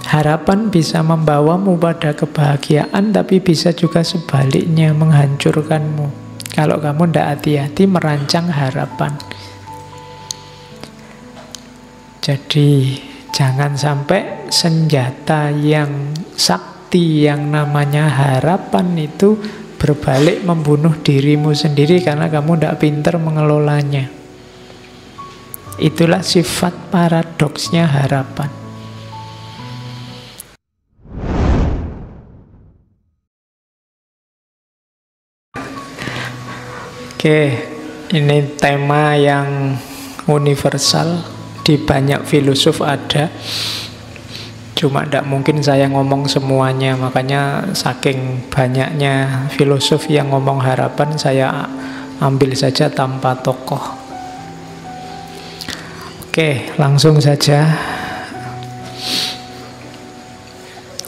Harapan bisa membawamu pada kebahagiaan, tapi bisa juga sebaliknya menghancurkanmu kalau kamu tidak hati-hati merancang harapan. Jadi jangan sampai senjata yang sakti yang namanya harapan itu berbalik membunuh dirimu sendiri karena kamu tidak pintar mengelolanya. Itulah sifat paradoksnya harapan. Oke, ini tema yang universal, di banyak filosof ada. Cuma tidak mungkin saya ngomong semuanya, makanya saking banyaknya filosof yang ngomong harapan, saya ambil saja tanpa tokoh. Oke, langsung saja.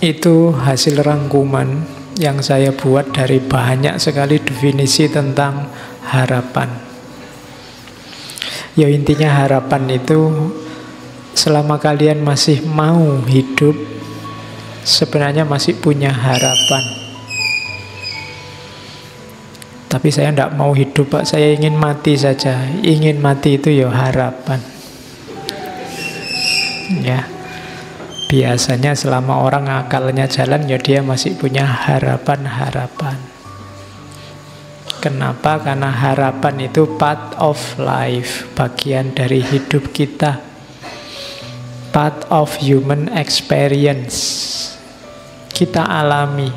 Itu hasil rangkuman yang saya buat dari banyak sekali definisi tentang harapan. Ya intinya harapan itu selama kalian masih mau hidup, sebenarnya masih punya harapan. Tapi saya tidak mau hidup, Pak, saya ingin mati saja. Ingin mati itu ya harapan. Ya, biasanya selama orang akalnya jalan, ya dia masih punya harapan-harapan. Kenapa? Karena harapan itu part of life, bagian dari hidup kita, part of human experience. Kita alami.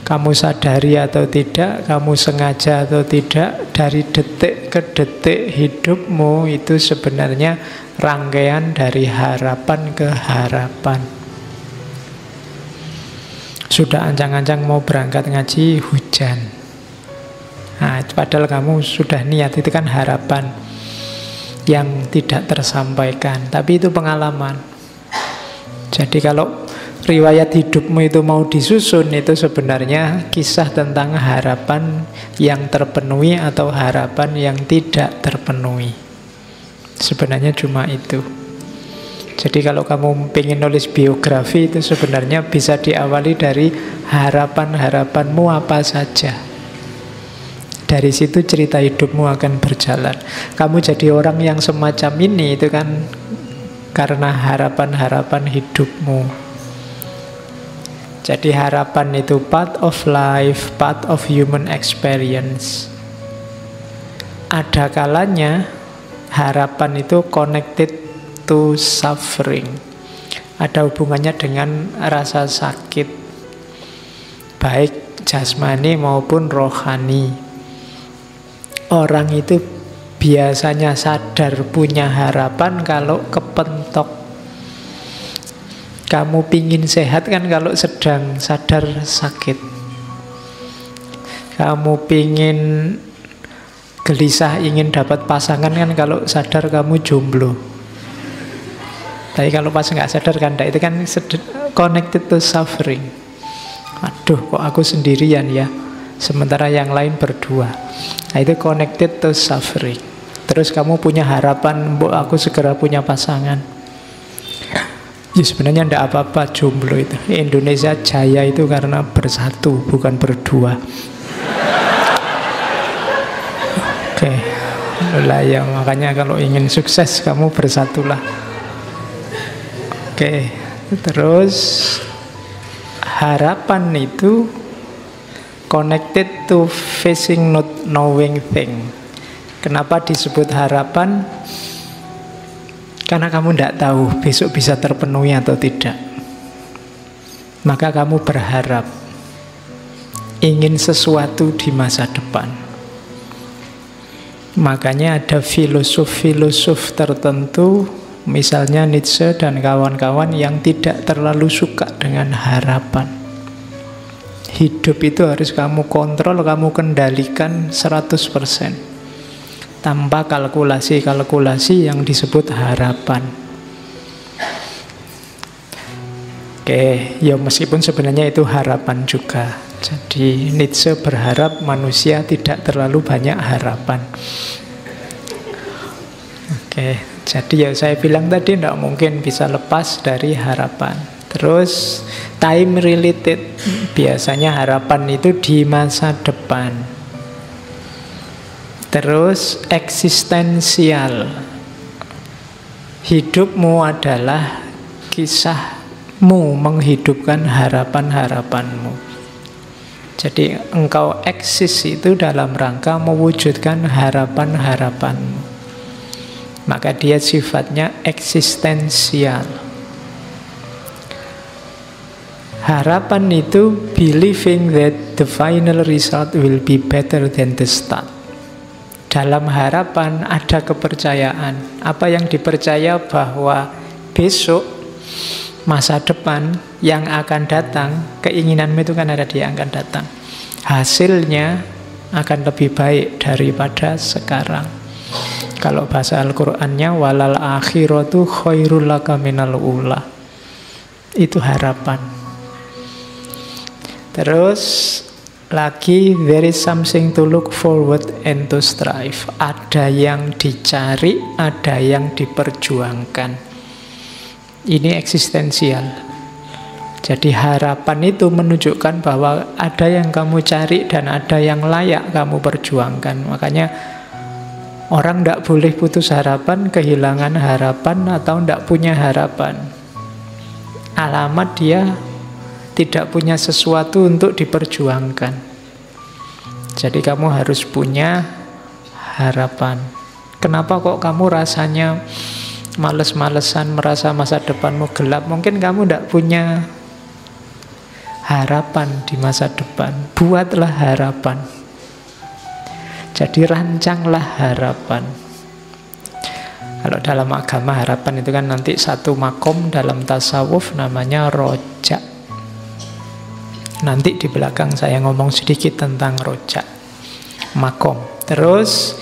Kamu sadari atau tidak, kamu sengaja atau tidak, dari detik ke detik hidupmu itu sebenarnya rangkaian dari harapan ke harapan. Sudah ancang-ancang mau berangkat ngaji, hujan. Nah, padahal kamu sudah niat, itu kan harapan yang tidak tersampaikan, tapi itu pengalaman. Jadi kalau riwayat hidupmu itu mau disusun, itu sebenarnya kisah tentang harapan yang terpenuhi atau harapan yang tidak terpenuhi. Sebenarnya cuma itu. Jadi kalau kamu ingin nulis biografi, itu sebenarnya bisa diawali dari harapan-harapanmu apa saja. Dari situ cerita hidupmu akan berjalan. Kamu jadi orang yang semacam ini itu kan karena harapan-harapan hidupmu. Jadi harapan itu part of life, part of human experience. Ada kalanya harapan itu connected to suffering. Ada hubungannya dengan rasa sakit, baik jasmani maupun rohani. Orang itu biasanya sadar punya harapan kalau kepentok. Kamu pingin sehat kan kalau sedang sadar sakit. Kamu pingin gelisah ingin dapat pasangan kan kalau sadar kamu jomblo. Tapi kalau pas nggak sadar kan itu kan connected to suffering. Aduh, kok aku sendirian ya, sementara yang lain berdua. Nah, itu connected to suffering. Terus kamu punya harapan, mbok aku segera punya pasangan. Ya sebenarnya tidak apa-apa jomblo itu. Indonesia jaya itu karena bersatu, bukan berdua. Oke. Lah ya, makanya kalau ingin sukses kamu bersatulah. Oke. Terus harapan itu connected to facing not knowing thing. Kenapa disebut harapan? Karena kamu tidak tahu besok bisa terpenuhi atau tidak. Maka kamu berharap ingin sesuatu di masa depan. Makanya ada filosof-filosof tertentu, misalnya Nietzsche dan kawan-kawan, yang tidak terlalu suka dengan harapan. Hidup itu harus kamu kontrol, kamu kendalikan 100%. Tanpa kalkulasi-kalkulasi yang disebut harapan. Oke, ya meskipun sebenarnya itu harapan juga. Jadi Nietzsche berharap manusia tidak terlalu banyak harapan. Oke, jadi ya saya bilang tadi tidak mungkin bisa lepas dari harapan. Terus time related, biasanya harapan itu di masa depan. Terus eksistensial, hidupmu adalah kisahmu menghidupkan harapan-harapanmu. Jadi engkau eksis itu dalam rangka mewujudkan harapan-harapanmu. Maka dia sifatnya eksistensial. Harapan itu believing that the final result will be better than the start. Dalam harapan ada kepercayaan. Apa yang dipercaya bahwa besok, masa depan yang akan datang, keinginanmu itu kan ada di yang akan datang. Hasilnya akan lebih baik daripada sekarang. Kalau bahasa Al-Qur'annya walal akhiratu khairul laka minal ula. Itu harapan. Terus lagi, there is something to look forward and to strive. Ada yang dicari, ada yang diperjuangkan. Ini eksistensial. Jadi harapan itu menunjukkan bahwa ada yang kamu cari dan ada yang layak kamu perjuangkan. Makanya orang tidak boleh putus harapan, kehilangan harapan, atau tidak punya harapan. Alamat dia tidak punya sesuatu untuk diperjuangkan. Jadi kamu harus punya harapan. Kenapa kok kamu rasanya males-malesan, merasa masa depanmu gelap? Mungkin kamu tidak punya harapan di masa depan. Buatlah harapan. Jadi rancanglah harapan. Kalau dalam agama harapan itu kan nanti satu makom dalam tasawuf namanya rojak. Nanti di belakang saya ngomong sedikit tentang rojak, makom. Terus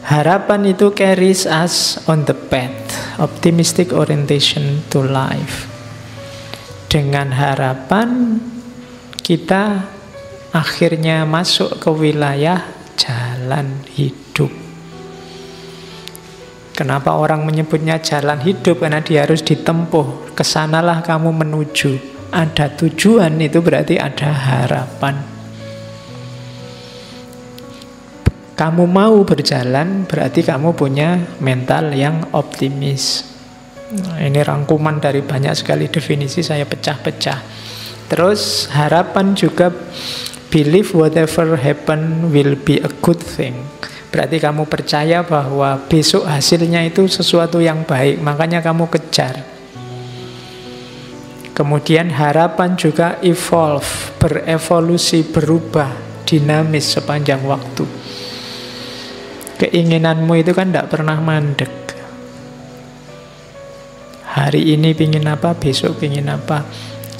harapan itu carries us on the path, optimistic orientation to life. Dengan harapan kita akhirnya masuk ke wilayah jalan hidup. Kenapa orang menyebutnya jalan hidup? Karena dia harus ditempuh. Kesanalah kamu menuju. Ada tujuan, itu berarti ada harapan. Kamu mau berjalan, berarti kamu punya mental yang optimis. Nah, ini rangkuman dari banyak sekali definisi, saya pecah-pecah. Terus harapan juga believe whatever happen will be a good thing. Berarti kamu percaya bahwa besok hasilnya itu sesuatu yang baik, makanya kamu kejar. Kemudian harapan juga evolve, berevolusi, berubah, dinamis sepanjang waktu. Keinginanmu itu kan tidak pernah mandek. Hari ini pingin apa, besok pingin apa.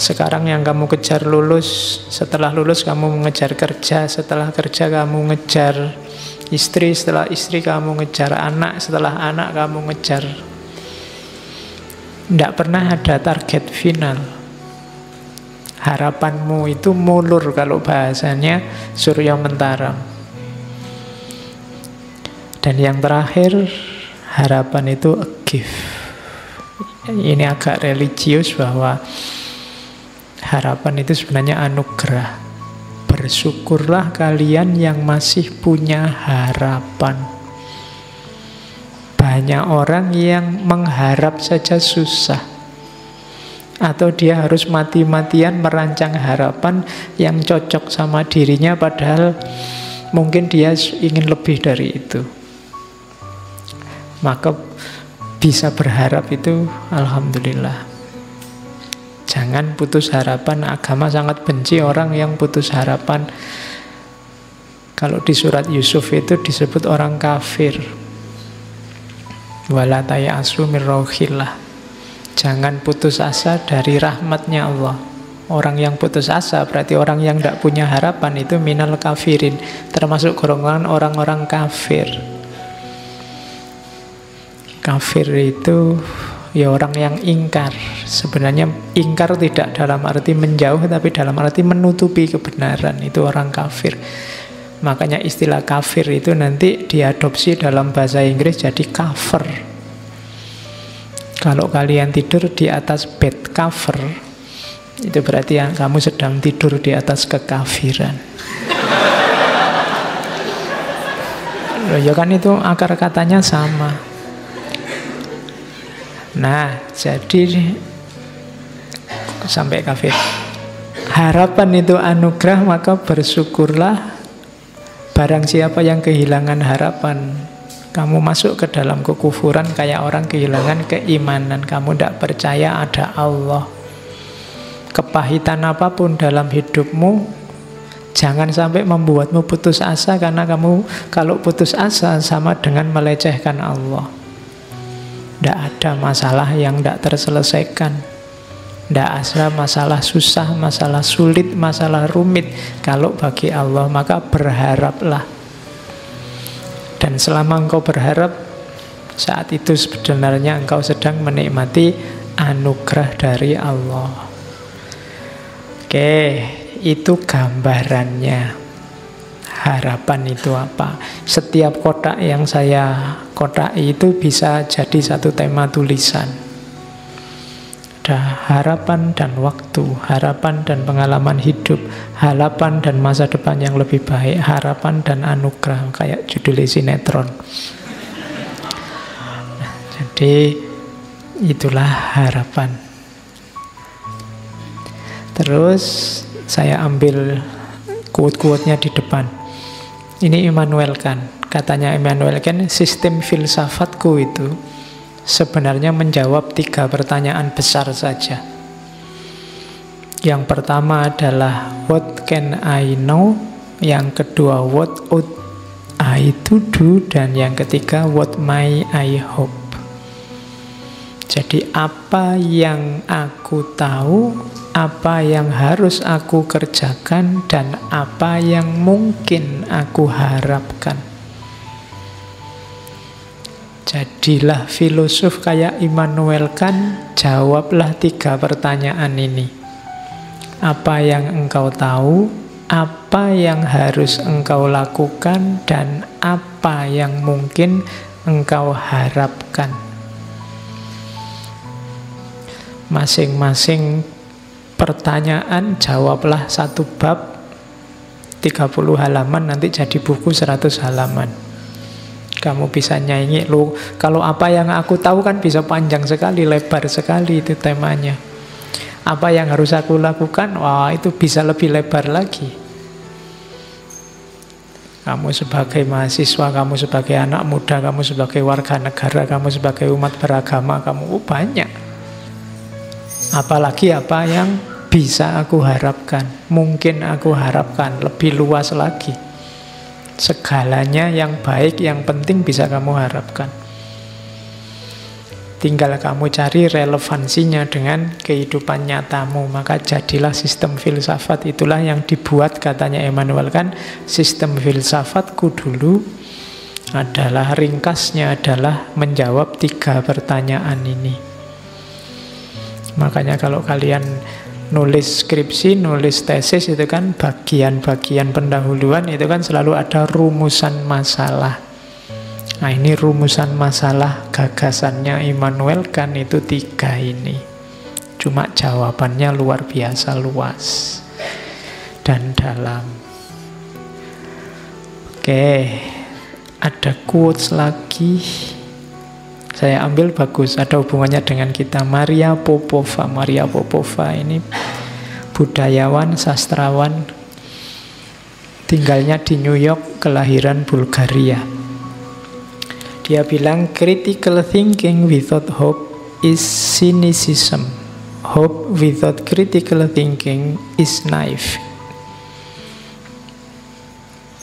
Sekarang yang kamu kejar lulus, setelah lulus kamu mengejar kerja, setelah kerja kamu ngejar istri, setelah istri kamu ngejar anak, setelah anak kamu ngejar. Tidak pernah ada target final. Harapanmu itu mulur, kalau bahasanya Surya Mentaram. Dan yang terakhir, harapan itu a gift. Ini agak religius bahwa harapan itu sebenarnya anugerah. Bersyukurlah kalian yang masih punya harapan. Banyak orang yang mengharap saja susah, atau dia harus mati-matian merancang harapan yang cocok sama dirinya, padahal mungkin dia ingin lebih dari itu. Maka bisa berharap itu alhamdulillah. Jangan putus harapan. Agama sangat benci orang yang putus harapan. Kalau di surat Yusuf itu disebut orang kafir. Wala ta'asu min rauhillah. Jangan putus asa dari rahmatnya Allah. Orang yang putus asa berarti orang yang tidak punya harapan, itu minal kafirin, termasuk golongan orang-orang kafir. Kafir itu ya orang yang ingkar. Sebenarnya ingkar tidak dalam arti menjauh, tapi dalam arti menutupi kebenaran. Itu orang kafir. Makanya istilah kafir itu nanti diadopsi dalam bahasa Inggris jadi cover. Kalau kalian tidur di atas bed cover, Itu berarti ya, kamu sedang tidur di atas kekafiran. Loh, ya kan itu akar katanya sama. Nah, jadi sampai kafir. Harapan itu anugerah, maka bersyukurlah. Barang siapa yang kehilangan harapan, kamu masuk ke dalam kekufuran kayak orang kehilangan keimanan. Kamu tidak percaya ada Allah. Kepahitan apapun dalam hidupmu, jangan sampai membuatmu putus asa, karena kamu kalau putus asa sama dengan melecehkan Allah. Tidak ada masalah yang tidak terselesaikan. Tidak ada masalah susah, masalah sulit, masalah rumit. Kalau bagi Allah, maka berharaplah. Dan selama engkau berharap, saat itu sebenarnya engkau sedang menikmati anugerah dari Allah. Oke, itu gambarannya. Harapan itu apa? Setiap kotak yang saya kotaki itu bisa jadi satu tema tulisan. Ada harapan dan waktu, harapan dan pengalaman hidup, harapan dan masa depan yang lebih baik, harapan dan anugerah, kayak judul sinetron. Jadi itulah harapan. Terus saya ambil quote-quote-nya di depan. Ini Immanuel Kant. Katanya Immanuel Kant, sistem filsafatku itu sebenarnya menjawab 3 pertanyaan besar saja. Yang pertama adalah what can I know? Yang kedua what ought I to do? Dan yang ketiga what may I hope? Jadi apa yang aku tahu, apa yang harus aku kerjakan, dan apa yang mungkin aku harapkan. Jadilah filosof kayak Immanuel Kant, jawablah 3 pertanyaan ini. Apa yang engkau tahu, apa yang harus engkau lakukan, dan apa yang mungkin engkau harapkan. Masing-masing pertanyaan jawablah 1 bab, 30 halaman, nanti jadi buku 100 halaman. Kamu bisa nyanyi, loh, kalau apa yang aku tahu kan bisa panjang sekali, lebar sekali itu temanya. Apa yang harus aku lakukan, wah itu bisa lebih lebar lagi. Kamu sebagai mahasiswa, kamu sebagai anak muda, kamu sebagai warga negara, kamu sebagai umat beragama, kamu banyak. Apalagi apa yang bisa aku harapkan, mungkin aku harapkan, lebih luas lagi. Segalanya yang baik, yang penting bisa kamu harapkan. Tinggal kamu cari relevansinya dengan kehidupan nyatamu. Maka jadilah sistem filsafat. Itulah yang dibuat, katanya Immanuel Kant, sistem filsafatku dulu adalah, ringkasnya adalah menjawab 3 pertanyaan ini. Makanya kalau kalian nulis skripsi, nulis tesis, itu kan bagian-bagian pendahuluan itu kan selalu ada rumusan masalah. Nah ini rumusan masalah gagasannya Immanuel Kant itu 3 ini. Cuma jawabannya luar biasa luas dan dalam. Oke, ada quotes lagi. Saya ambil bagus, ada hubungannya dengan kita. Maria Popova. Maria Popova ini budayawan, sastrawan, tinggalnya di New York, kelahiran Bulgaria. Dia bilang, critical thinking without hope is cynicism. Hope without critical thinking is naive.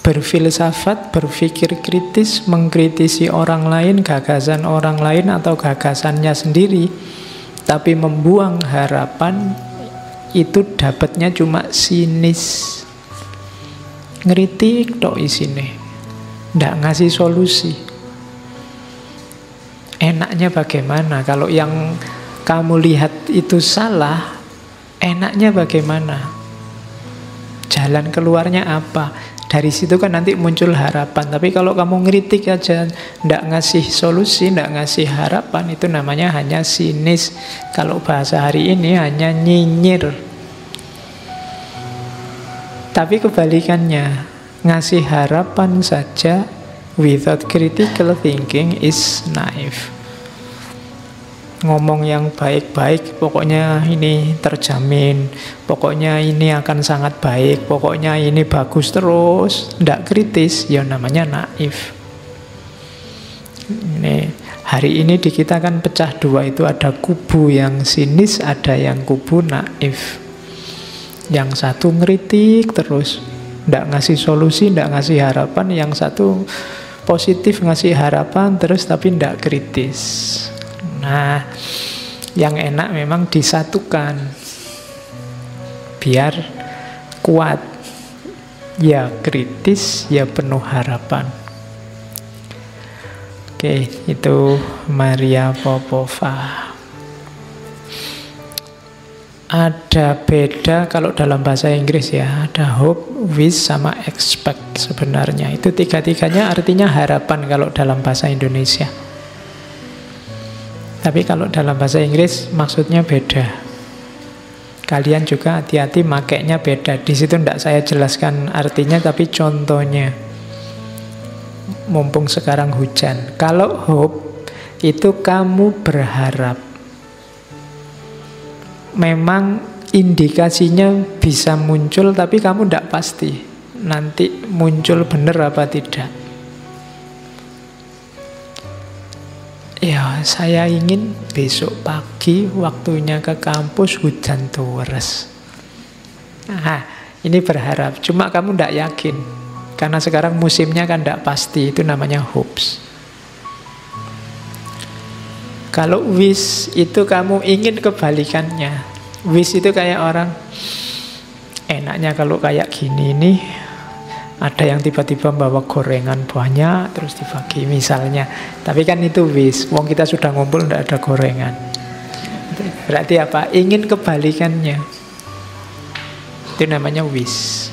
Berfilsafat, berpikir kritis, mengkritisi orang lain, gagasan orang lain atau gagasannya sendiri, tapi membuang harapan, itu dapatnya cuma sinis. Ngeritik tok isine, ndak ngasih solusi. Enaknya bagaimana? Kalau yang kamu lihat itu salah, enaknya bagaimana? Jalan keluarnya apa? Dari situ kan nanti muncul harapan. Tapi kalau kamu ngeritik aja, ndak ngasih solusi, ndak ngasih harapan, itu namanya hanya sinis. Kalau bahasa hari ini hanya nyinyir. Tapi kebalikannya, ngasih harapan saja without critical thinking is naive. Ngomong yang baik-baik, pokoknya ini terjamin, pokoknya ini akan sangat baik, pokoknya ini bagus terus, tidak kritis, ya namanya naif. Ini, hari ini di kita kan pecah dua, itu ada kubu yang sinis, ada yang kubu naif. Yang satu ngeritik terus, tidak ngasih solusi, tidak ngasih harapan. Yang satu positif, ngasih harapan terus, tapi tidak kritis. Nah, yang enak memang disatukan biar kuat. Ya kritis, ya penuh harapan. Oke, itu Maria Popova. Ada beda kalau dalam bahasa Inggris ya, ada hope, wish, sama expect sebenarnya. Itu tiga-tiganya artinya harapan kalau dalam bahasa Indonesia. Tapi kalau dalam bahasa Inggris maksudnya beda. Kalian juga hati-hati makainya beda. Di situ tidak saya jelaskan artinya, tapi contohnya. Mumpung sekarang hujan. Kalau hope itu kamu berharap. Memang indikasinya bisa muncul, tapi kamu tidak pasti nanti muncul benar apa tidak. Ya, saya ingin besok pagi waktunya ke kampus hujan terus. Nah, ini berharap. Cuma kamu tidak yakin. Karena sekarang musimnya kan tidak pasti. Itu namanya hopes. Kalau wish itu kamu ingin kebalikannya. Wish itu kayak orang, enaknya kalau kayak gini nih, ada yang tiba-tiba bawa gorengan banyak terus dibagi misalnya. Tapi kan itu wish. Wong kita sudah ngumpul tidak ada gorengan. Berarti apa? Ingin kebalikannya. Itu namanya wish.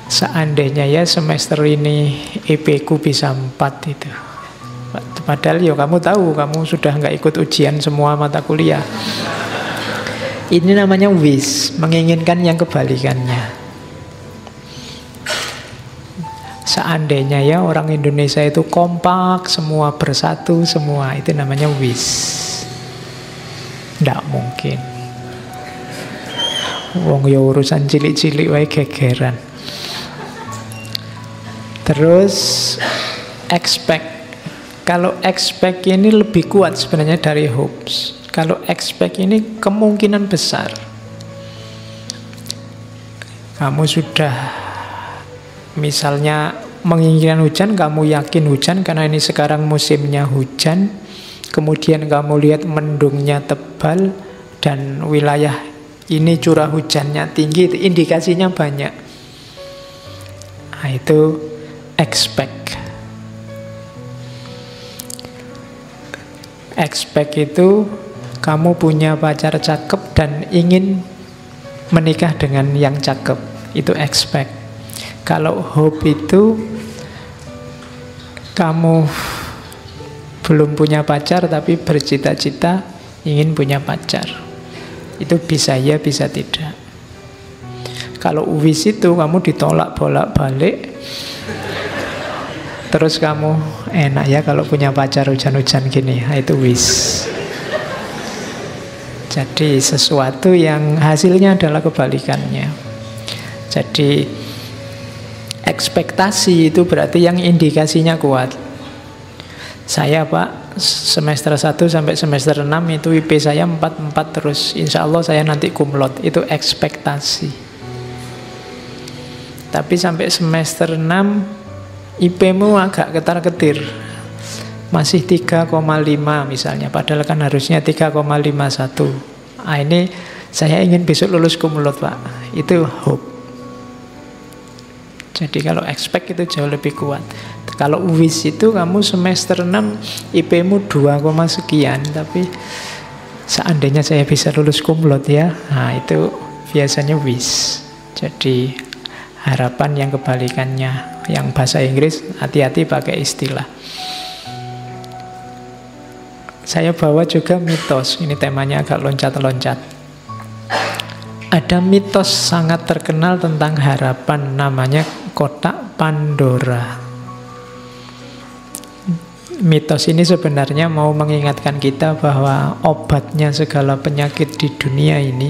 Seandainya ya semester ini IP ku bisa 4 itu. Padahal ya kamu tahu, kamu sudah nggak ikut ujian semua mata kuliah. Ini namanya wish, menginginkan yang kebalikannya. Seandainya ya orang Indonesia itu kompak, semua bersatu, semua, itu namanya wish. Nggak mungkin. Wong ya urusan cilik-cilik wae gegeran. Terus expect. Kalau expect ini lebih kuat sebenarnya dari hopes. Kalau expect ini kemungkinan besar. Kamu sudah misalnya menginginkan hujan, kamu yakin hujan karena ini sekarang musimnya hujan. Kemudian kamu lihat mendungnya tebal dan wilayah ini curah hujannya tinggi, indikasinya banyak. Nah, itu expect. Expect itu kamu punya pacar cakep dan ingin menikah dengan yang cakep. Itu expect. Kalau hope itu kamu belum punya pacar tapi bercita-cita ingin punya pacar. Itu bisa ya, bisa tidak. Kalau wish itu kamu ditolak bolak-balik. Terus kamu enak ya kalau punya pacar hujan-hujan gini. Nah, itu wish. Jadi sesuatu yang hasilnya adalah kebalikannya. Jadi ekspektasi itu berarti yang indikasinya kuat. Saya Pak, semester 1 sampai semester 6 itu IP saya 4 terus. Insya Allah saya nanti kumlot. Itu ekspektasi. Tapi sampai semester 6 IP-mu agak ketar-ketir. Masih 3,5 misalnya. Padahal kan harusnya 3,51. Nah, ini saya ingin besok lulus kumlot Pak. Itu hope. Jadi kalau expect itu jauh lebih kuat. Kalau wish itu kamu semester 6 IP-mu 2, sekian. Tapi seandainya saya bisa lulus kumlot ya. Nah itu biasanya wish. Jadi harapan yang kebalikannya. Yang bahasa Inggris hati-hati pakai istilah. Saya bawa juga mitos. Ini temanya agak loncat-loncat. Ada mitos sangat terkenal tentang harapan, namanya kotak Pandora. Mitos ini sebenarnya mau mengingatkan kita bahwa obatnya segala penyakit di dunia ini,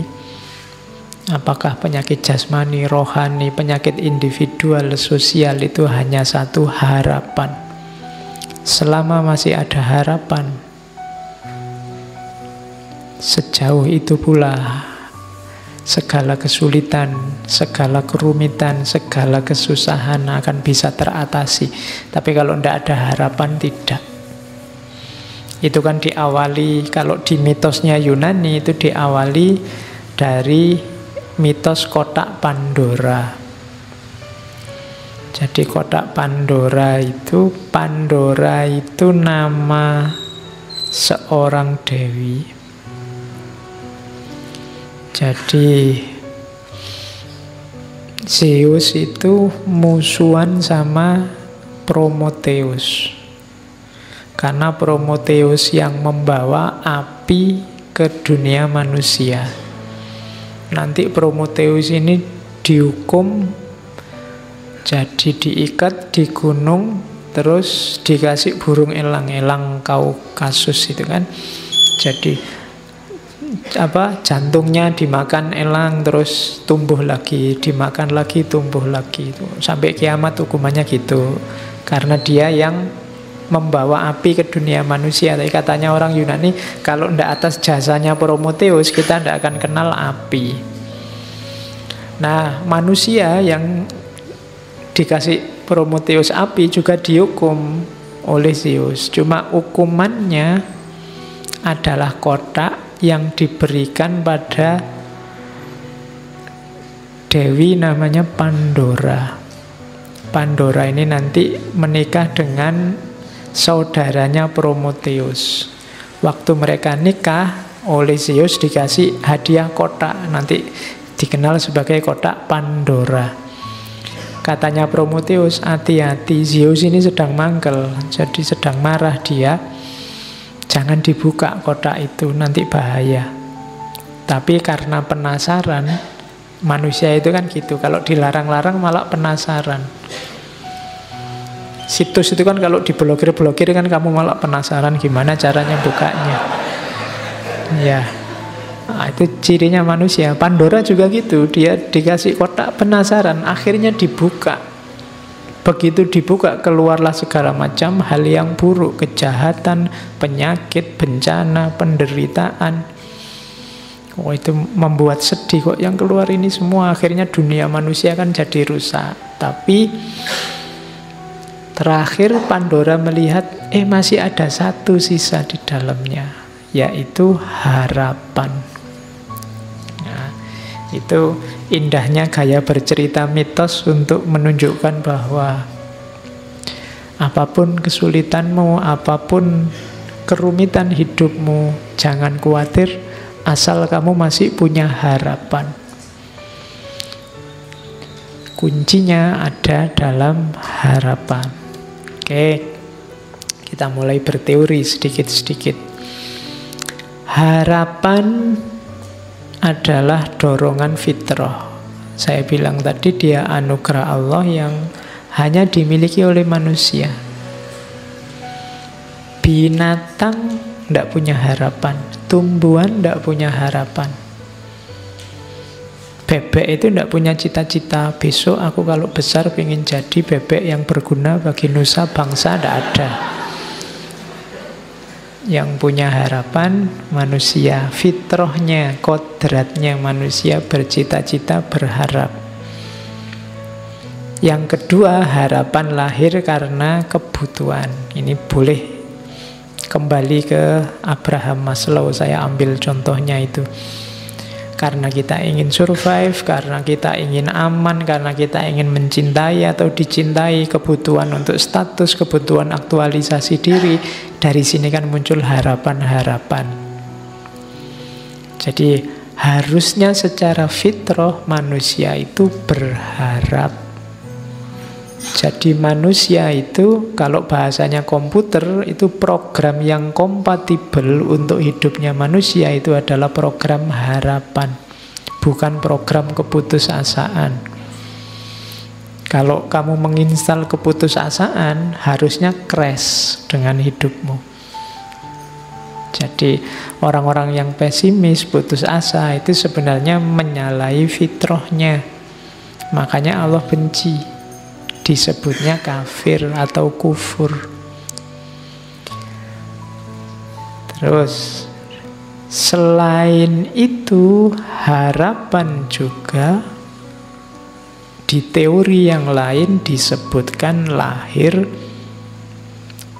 apakah penyakit jasmani, rohani, penyakit individual, sosial, itu hanya satu: harapan. Selama masih ada harapan, sejauh itu pula segala kesulitan, segala kerumitan, segala kesusahan akan bisa teratasi. Tapi kalau tidak ada harapan, tidak. Itu kan diawali, kalau di mitosnya Yunani itu diawali dari mitos kotak Pandora. Jadi kotak Pandora itu nama seorang dewi. Jadi Zeus itu musuhan sama Prometheus, karena Prometheus yang membawa api ke dunia manusia. Nanti Prometheus ini dihukum, jadi diikat di gunung, terus dikasih burung elang-elang Kaukasus itu kan. Jadi jantungnya dimakan elang, terus tumbuh lagi, dimakan lagi, tumbuh lagi, itu sampai kiamat hukumannya gitu, karena dia yang membawa api ke dunia manusia. Tapi katanya orang Yunani, kalau tidak atas jasanya Prometheus, kita tidak akan kenal api. Nah, manusia yang dikasih Prometheus api juga dihukum oleh Zeus. Cuma hukumannya adalah kotak yang diberikan pada dewi namanya Pandora. Pandora ini nanti menikah dengan saudaranya Prometheus. Waktu mereka nikah, oleh Zeus dikasih hadiah kotak, nanti dikenal sebagai kotak Pandora. Katanya Prometheus, hati-hati, Zeus ini sedang mangkel, jadi sedang marah dia. Jangan dibuka kotak itu, nanti bahaya. Tapi karena penasaran, manusia itu kan gitu, kalau dilarang-larang malah penasaran. Situs itu kan kalau diblokir-blokir kan kamu malah penasaran gimana caranya bukanya. Ya, nah, itu cirinya manusia. Pandora juga gitu, dia dikasih kotak penasaran, akhirnya dibuka. Begitu dibuka, keluarlah segala macam hal yang buruk, kejahatan, penyakit, bencana, penderitaan. Oh, itu membuat sedih kok yang keluar ini semua. Akhirnya dunia manusia kan jadi rusak. Tapi terakhir Pandora melihat, masih ada satu sisa di dalamnya, yaitu harapan. Nah, itu indahnya gaya bercerita mitos untuk menunjukkan bahwa apapun kesulitanmu, apapun kerumitan hidupmu, jangan khawatir asal kamu masih punya harapan. Kuncinya ada dalam harapan. Oke, kita mulai berteori sedikit-sedikit. Harapan adalah dorongan fitrah. Saya bilang tadi dia anugerah Allah yang hanya dimiliki oleh manusia. Binatang tidak punya harapan, tumbuhan tidak punya harapan. Bebek itu tidak punya cita-cita, besok aku kalau besar pengen jadi bebek yang berguna bagi nusa bangsa, tidak ada. Yang punya harapan manusia, fitrahnya, kodratnya manusia bercita-cita, berharap. Yang kedua, harapan lahir karena kebutuhan. Ini boleh kembali ke Abraham Maslow, saya ambil contohnya itu. Karena kita ingin survive, karena kita ingin aman, karena kita ingin mencintai atau dicintai, kebutuhan untuk status, kebutuhan aktualisasi diri. Dari sini kan muncul harapan-harapan. Jadi harusnya secara fitrah manusia itu berharap. Jadi manusia itu, kalau bahasanya komputer, itu program yang kompatibel untuk hidupnya manusia itu adalah program harapan. bukan program keputusasaan. Kalau kamu menginstal keputusasaan, harusnya crash dengan hidupmu. Jadi orang-orang yang pesimis, putus asa, itu sebenarnya menyalahi fitrahnya. Makanya Allah benci, disebutnya kafir atau kufur. Terus selain itu, harapan juga di teori yang lain disebutkan lahir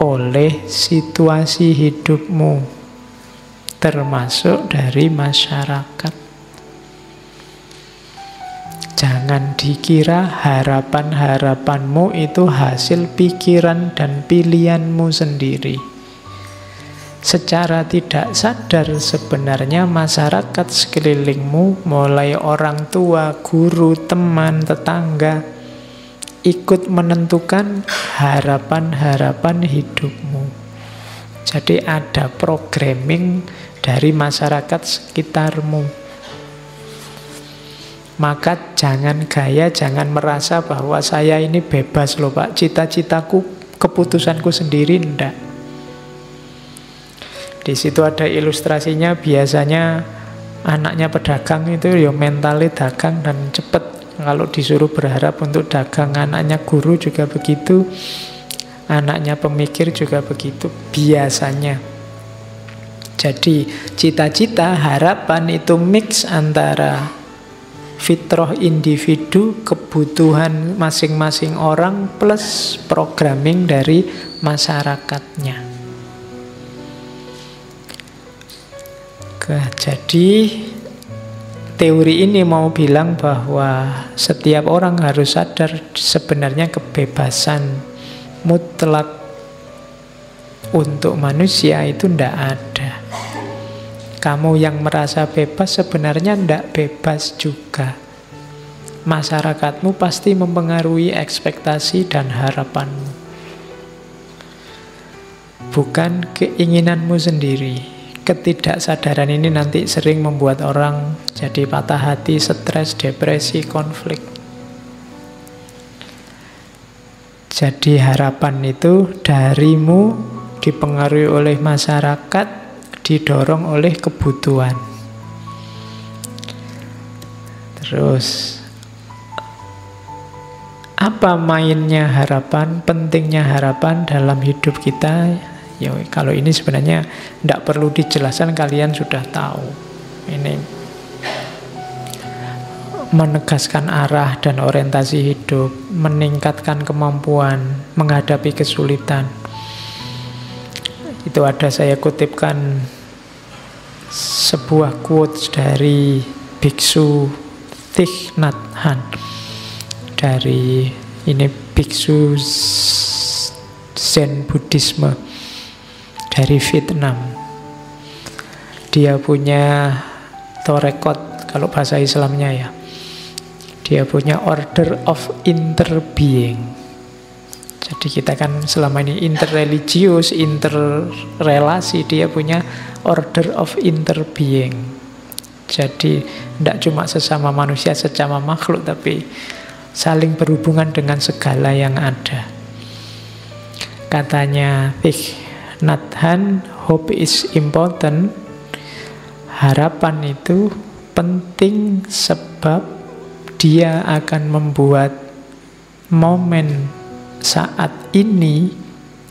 oleh situasi hidupmu, termasuk dari masyarakat. Jangan dikira harapan-harapanmu itu hasil pikiran dan pilihanmu sendiri. Secara tidak sadar sebenarnya masyarakat sekelilingmu, mulai orang tua, guru, teman, tetangga, ikut menentukan harapan-harapan hidupmu. Jadi ada programming dari masyarakat sekitarmu. Maka jangan gaya, jangan merasa bahwa saya ini bebas loh Pak, cita-citaku, keputusanku sendiri, enggak. Di situ ada ilustrasinya, biasanya anaknya pedagang itu ya mentalnya dagang dan cepet. Kalau disuruh berharap untuk dagang, anaknya guru juga begitu, anaknya pemikir juga begitu, biasanya. Jadi cita-cita, harapan itu mix antara fitrah individu, kebutuhan masing-masing orang, plus programming dari masyarakatnya. Jadi teori ini mau bilang bahwa setiap orang harus sadar sebenarnya kebebasan mutlak untuk manusia itu tidak ada. Kamu yang merasa bebas sebenarnya tidak bebas juga. Masyarakatmu pasti mempengaruhi ekspektasi dan harapanmu, bukan keinginanmu sendiri. Ketidaksadaran ini nanti sering membuat orang jadi patah hati, stres, depresi, konflik. Jadi harapan itu darimu dipengaruhi oleh masyarakat, didorong oleh kebutuhan. Terus apa mainnya harapan, pentingnya harapan dalam hidup kita? Ya, kalau ini sebenarnya tidak perlu dijelaskan, kalian sudah tahu. Ini menegaskan arah dan orientasi hidup, meningkatkan kemampuan menghadapi kesulitan. Itu ada, saya kutipkan sebuah quotes dari Biksu Thich Nhat Hanh, dari ini biksu Zen Buddhisme dari Vietnam. Dia punya torekot, kalau bahasa Islamnya ya, dia punya order of interbeing. Jadi kita kan selama ini interreligius, interrelasi, dia punya order of interbeing. Jadi tidak cuma sesama manusia, sesama makhluk, tapi saling berhubungan dengan segala yang ada. Katanya Thich Nhat Hanh, hope is important. Harapan itu penting sebab dia akan membuat momen saat ini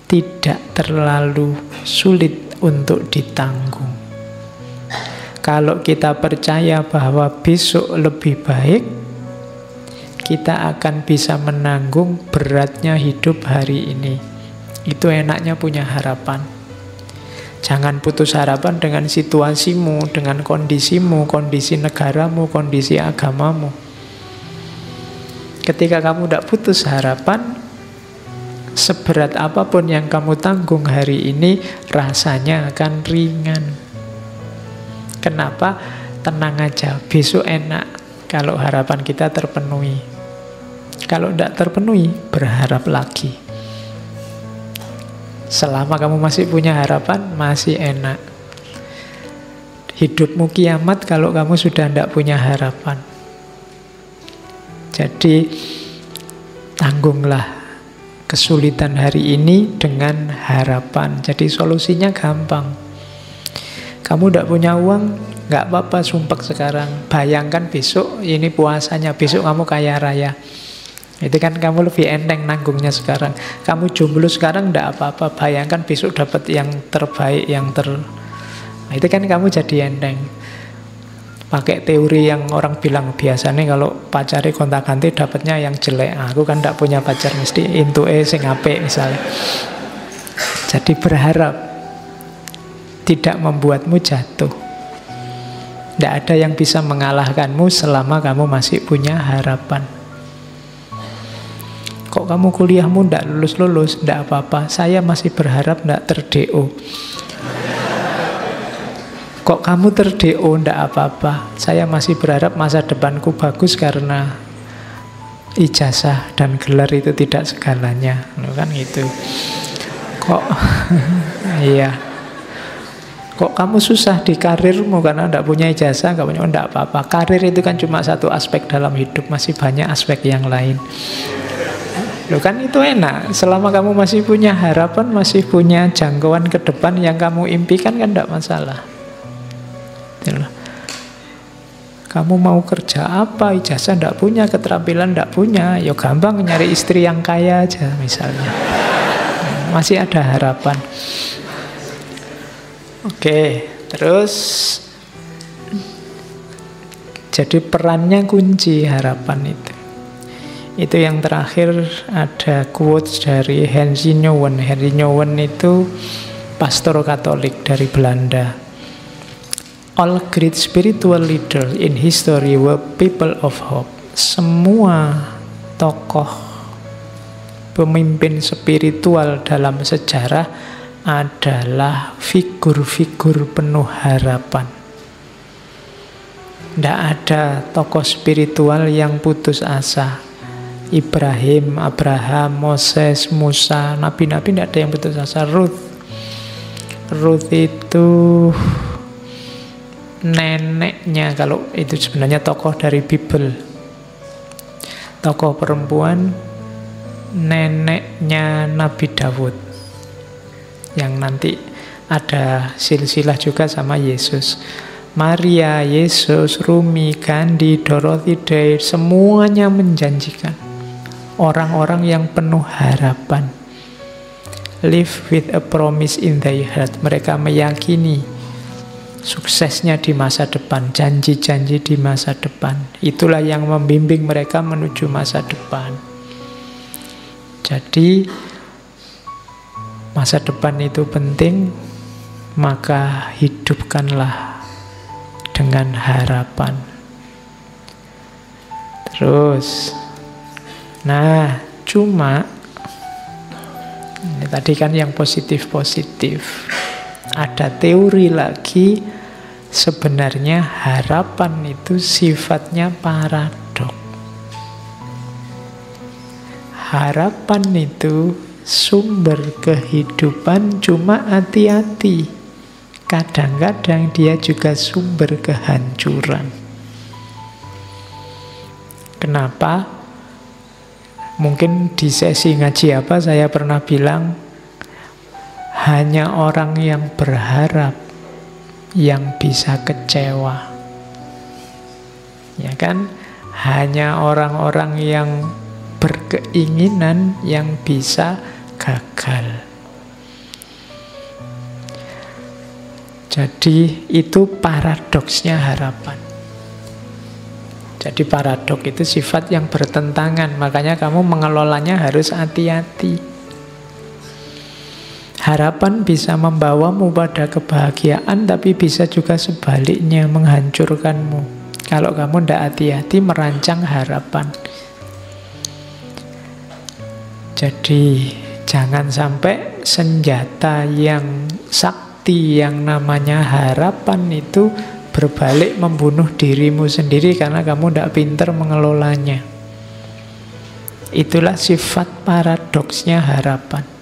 tidak terlalu sulit untuk ditanggung. Kalau kita percaya bahwa besok lebih baik, kita akan bisa menanggung beratnya hidup hari ini. Itu enaknya punya harapan. Jangan putus harapan dengan situasimu, dengan kondisimu, kondisi negaramu, kondisi agamamu. Ketika kamu tidak putus harapan, seberat apapun yang kamu tanggung hari ini, rasanya akan ringan. Kenapa? Tenang aja, besok enak kalau harapan kita terpenuhi. Kalau tidak terpenuhi, berharap lagi. Selama kamu masih punya harapan, masih enak. Hidupmu kiamat kalau kamu sudah tidak punya harapan. Jadi tanggunglah kesulitan hari ini dengan harapan. Jadi solusinya gampang. Kamu tidak punya uang, nggak apa-apa, sumpek sekarang. Bayangkan besok ini puasanya, besok kamu kaya raya. Itu kan kamu lebih enteng nanggungnya sekarang. Kamu jomblo sekarang tidak apa-apa, bayangkan besok dapat yang terbaik, Nah, itu kan kamu jadi enteng. Pakai teori yang orang bilang biasanya kalau pacari gonta-ganti dapatnya yang jelek. Aku kan tidak punya pacar, mesti intuke sing apik misalnya. Jadi berharap tidak membuatmu jatuh. Tidak ada yang bisa mengalahkanmu selama kamu masih punya harapan. Kok kamu kuliahmu tidak lulus-lulus? Tidak apa-apa, saya masih berharap tidak ter-DO. Kok kamu ter-DO? Tidak apa-apa, saya masih berharap masa depanku bagus karena ijazah dan gelar itu tidak segalanya. Kan gitu. Kok iya. Kok kamu susah di karirmu karena tidak punya ijazah, nggak punya, tidak apa-apa. Karir itu kan cuma satu aspek dalam hidup, masih banyak aspek yang lain. Loh kan itu enak, selama kamu masih punya harapan, masih punya jangkauan ke depan yang kamu impikan kan tidak masalah. Kamu mau kerja apa, ijazah tidak punya, keterampilan tidak punya, ya gampang nyari istri yang kaya aja misalnya. Masih ada harapan. Oke, terus jadi perannya kunci harapan itu. Itu yang terakhir ada quotes dari Henry Nouwen. Henry Nouwen itu pastor Katolik dari Belanda. All great spiritual leaders in history were people of hope. Semua tokoh pemimpin spiritual dalam sejarah adalah figur-figur penuh harapan. Tidak ada tokoh spiritual yang putus asa. Ibrahim, Abraham, Moses, Musa, nabi-nabi tidak ada yang putus asa. Ruth itu neneknya, kalau itu sebenarnya tokoh dari Bible. Tokoh perempuan, neneknya Nabi Daud, yang nanti ada silsilah juga sama Yesus. Maria, Yesus, Rumi, Gandhi, Dorothy Day, semuanya menjanjikan. Orang-orang yang penuh harapan. Live with a promise in their heart. Mereka meyakini suksesnya di masa depan, janji-janji di masa depan. Itulah yang membimbing mereka menuju masa depan. Jadi masa depan itu penting, maka hidupkanlah dengan harapan. Terus, nah, cuma ini tadi kan yang positif-positif. Ada teori lagi, sebenarnya harapan itu sifatnya paradok. Harapan itu sumber kehidupan, cuma hati-hati. Kadang-kadang dia juga sumber kehancuran. Kenapa? Mungkin di sesi ngaji apa saya pernah bilang, hanya orang yang berharap yang bisa kecewa. Ya kan? Hanya orang-orang yang berkeinginan yang bisa gagal. Jadi itu paradoksnya harapan. Jadi paradok itu sifat yang bertentangan, makanya kamu mengelolanya harus hati-hati. Harapan bisa membawamu pada kebahagiaan, tapi bisa juga sebaliknya menghancurkanmu. Kalau kamu tidak hati-hati merancang harapan. Jadi jangan sampai senjata yang sakti yang namanya harapan itu berbalik membunuh dirimu sendiri karena kamu tidak pintar mengelolanya. Itulah sifat paradoksnya harapan.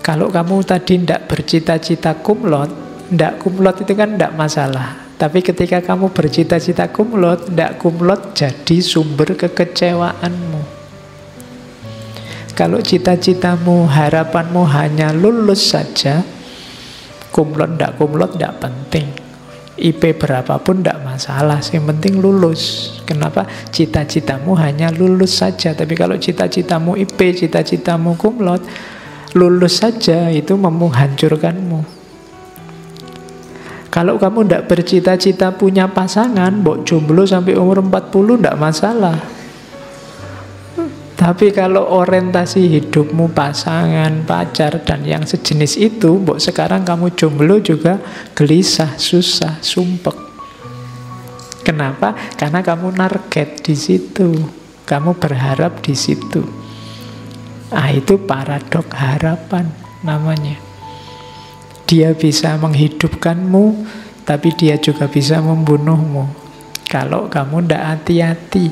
Kalau kamu tadi tidak bercita-cita cum laude, ndak kumlot itu kan ndak masalah. Tapi ketika kamu bercita-cita kumlot, ndak kumlot jadi sumber kekecewaanmu. Kalau cita-citamu, harapanmu hanya lulus saja, kumlot ndak penting. IP berapapun ndak masalah, yang penting lulus. Kenapa? Cita-citamu hanya lulus saja. Tapi kalau cita-citamu IP, cita-citamu kumlot, lulus saja itu menghancurkanmu. Kalau kamu ndak bercita-cita punya pasangan, mbok jomblo sampai umur 40 ndak masalah. Tapi kalau orientasi hidupmu pasangan, pacar, dan yang sejenis itu, mbok sekarang kamu jomblo juga gelisah, susah, sumpek. Kenapa? Karena kamu target di situ, kamu berharap di situ. Itu paradok harapan namanya. Dia bisa menghidupkanmu, tapi dia juga bisa membunuhmu kalau kamu ndak hati-hati.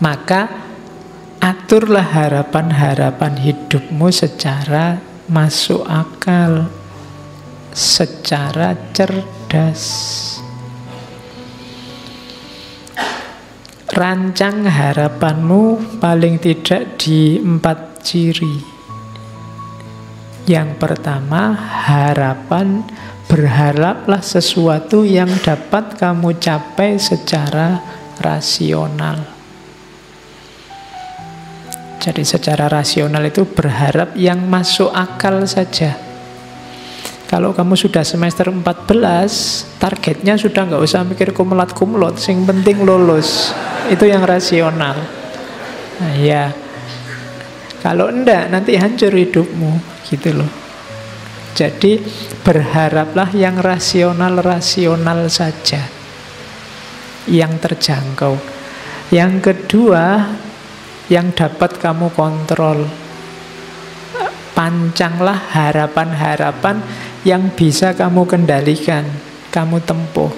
Maka aturlah harapan-harapan hidupmu secara masuk akal, secara cerdas. Rancang harapanmu paling tidak di 4 ciri. Yang pertama, berharaplah sesuatu yang dapat kamu capai secara rasional. Jadi secara rasional itu berharap yang masuk akal saja. Kalau kamu sudah semester 14, targetnya sudah nggak usah mikir kumlot, yang penting lulus. Itu yang rasional. Nah, ya. Kalau enggak, nanti hancur hidupmu. Gitu loh. Jadi berharaplah yang rasional saja, yang terjangkau. Yang kedua, yang dapat kamu kontrol. Pancanglah harapan-harapan yang bisa kamu kendalikan, kamu tempuh.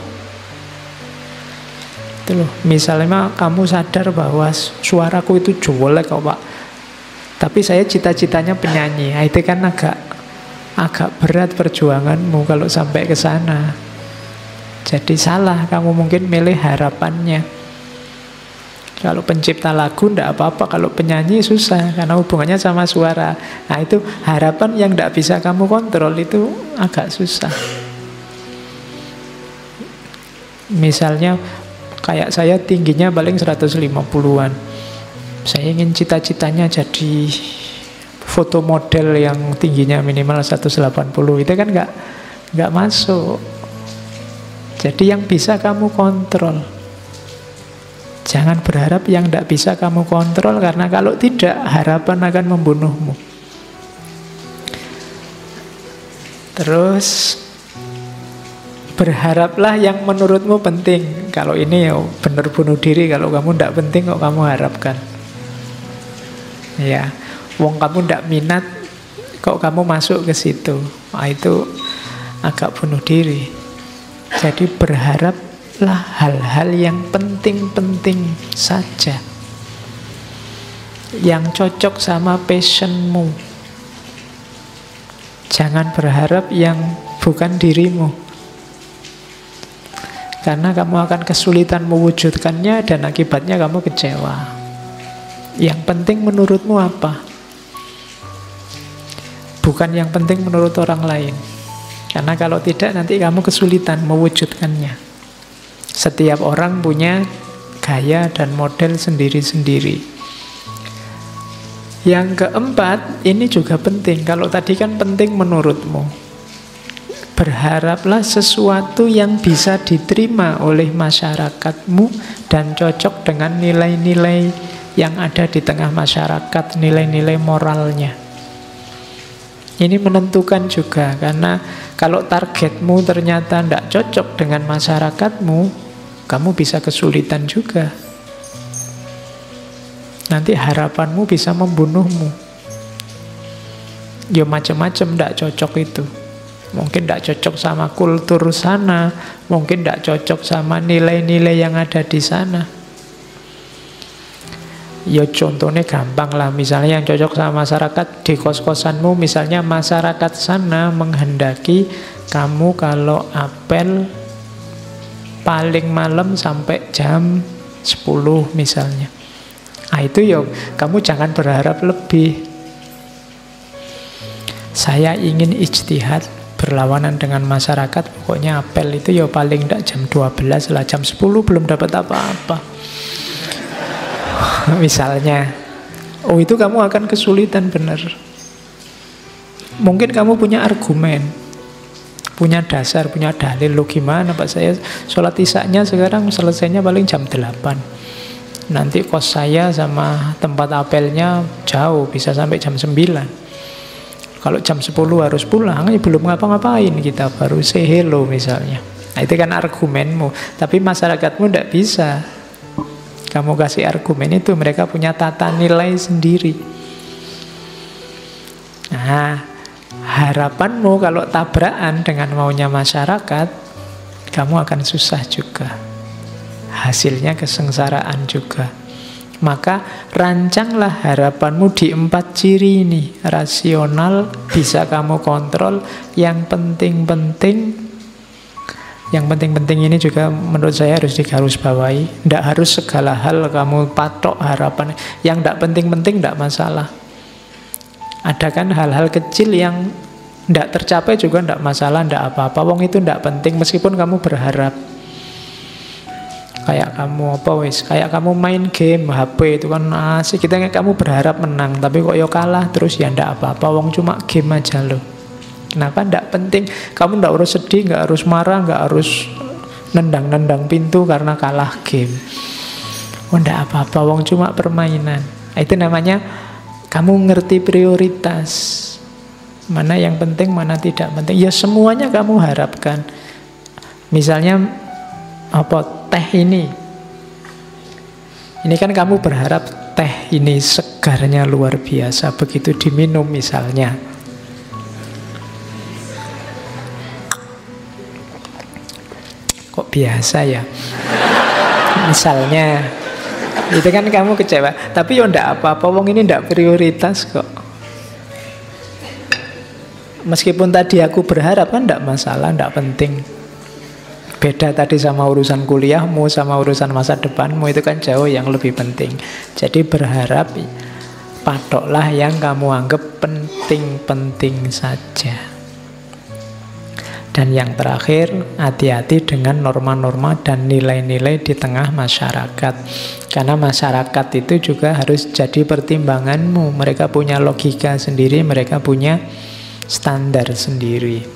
Itu loh. Misalnya kamu sadar bahwa suaraku itu jelek kok Pak, tapi saya cita-citanya penyanyi. Itu kan agak berat perjuanganmu kalau sampai ke sana. Jadi salah kamu mungkin milih harapannya. Kalau pencipta lagu ndak apa-apa, kalau penyanyi susah karena hubungannya sama suara. Nah, itu harapan yang ndak bisa kamu kontrol, itu agak susah. Misalnya kayak saya tingginya paling 150-an. Saya ingin cita-citanya jadi foto model yang tingginya minimal 180. Itu kan nggak masuk. Jadi yang bisa kamu kontrol. Jangan berharap yang tidak bisa kamu kontrol, karena kalau tidak, harapan akan membunuhmu. Terus berharaplah yang menurutmu penting. Kalau ini ya benar bunuh diri. Kalau kamu tidak penting kok kamu harapkan. Ya, wong kamu tidak minat kok kamu masuk ke situ. Itu agak bunuh diri. Jadi berharaplah hal-hal yang penting-penting saja, yang cocok sama passionmu. Jangan berharap yang bukan dirimu, karena kamu akan kesulitan mewujudkannya dan akibatnya kamu kecewa. Yang penting menurutmu apa? Bukan yang penting menurut orang lain. Karena kalau tidak nanti kamu kesulitan mewujudkannya. Setiap orang punya gaya dan model sendiri-sendiri. Yang keempat, ini juga penting. Kalau tadi kan penting menurutmu. Berharaplah sesuatu yang bisa diterima oleh masyarakatmu dan cocok dengan nilai-nilai yang ada di tengah masyarakat, nilai-nilai moralnya. Ini menentukan juga, karena kalau targetmu ternyata tidak cocok dengan masyarakatmu, kamu bisa kesulitan juga. Nanti harapanmu bisa membunuhmu. Ya macam-macam tidak cocok itu. Mungkin tidak cocok sama kultur sana, mungkin tidak cocok sama nilai-nilai yang ada di sana. Ya contohnya gampang lah, misalnya yang cocok sama masyarakat di kos-kosanmu, misalnya masyarakat sana menghendaki Kamu kalau apel paling malam sampai jam 10 misalnya. Nah itu ya kamu jangan berharap lebih. Saya ingin ijtihad berlawanan dengan masyarakat, pokoknya apel itu ya paling tidak jam 12 lah, jam 10 belum dapat apa-apa. Misalnya, oh itu kamu akan kesulitan benar. Mungkin kamu punya argumen, punya dasar, punya dalil. Lo gimana Pak, saya sholat isya-nya sekarang selesainya paling jam 8. Nanti kos saya sama tempat apelnya jauh, bisa sampai jam 9. Kalau jam 10 harus pulang, ya belum ngapa-ngapain kita, baru say hello misalnya. Nah itu kan argumenmu. Tapi masyarakatmu tidak bisa. Kamu kasih argumen itu, mereka punya tata nilai sendiri. Nah, harapanmu kalau tabrakan dengan maunya masyarakat, kamu akan susah juga. Hasilnya kesengsaraan juga. Maka rancanglah harapanmu di 4 ciri ini. Rasional, bisa kamu kontrol. Yang penting-penting ini juga menurut saya harus digarisbawahi. Tidak harus segala hal kamu patok harapan. Yang tidak penting-penting tidak masalah. Ada kan hal-hal kecil yang tidak tercapai juga tidak masalah, tidak apa-apa. Wong itu tidak penting meskipun kamu berharap. Kayak kamu main game HP itu kan asik, kamu berharap menang tapi kok ya kalah terus, ya tidak apa-apa, wong cuma game aja loh. Kenapa? Tidak penting. Kamu tidak harus sedih, nggak harus marah, nggak harus nendang-nendang pintu karena kalah game. Oh tidak apa-apa, wong cuma permainan. Itu namanya kamu ngerti prioritas. Mana yang penting, mana tidak penting. Ya semuanya kamu harapkan. Misalnya teh ini kan kamu berharap teh ini segarnya luar biasa, begitu diminum misalnya. Kok biasa ya? Misalnya itu kan kamu kecewa, tapi ya ndak apa-apa, wong ini ndak prioritas kok. Meskipun tadi aku berharap kan ndak masalah, ndak penting. Beda tadi sama urusan kuliahmu, sama urusan masa depanmu, itu kan jauh yang lebih penting. Jadi berharap, patoklah yang kamu anggap penting-penting saja. Dan yang terakhir, hati-hati dengan norma-norma dan nilai-nilai di tengah masyarakat. Karena masyarakat itu juga harus jadi pertimbanganmu. Mereka punya logika sendiri, mereka punya standar sendiri.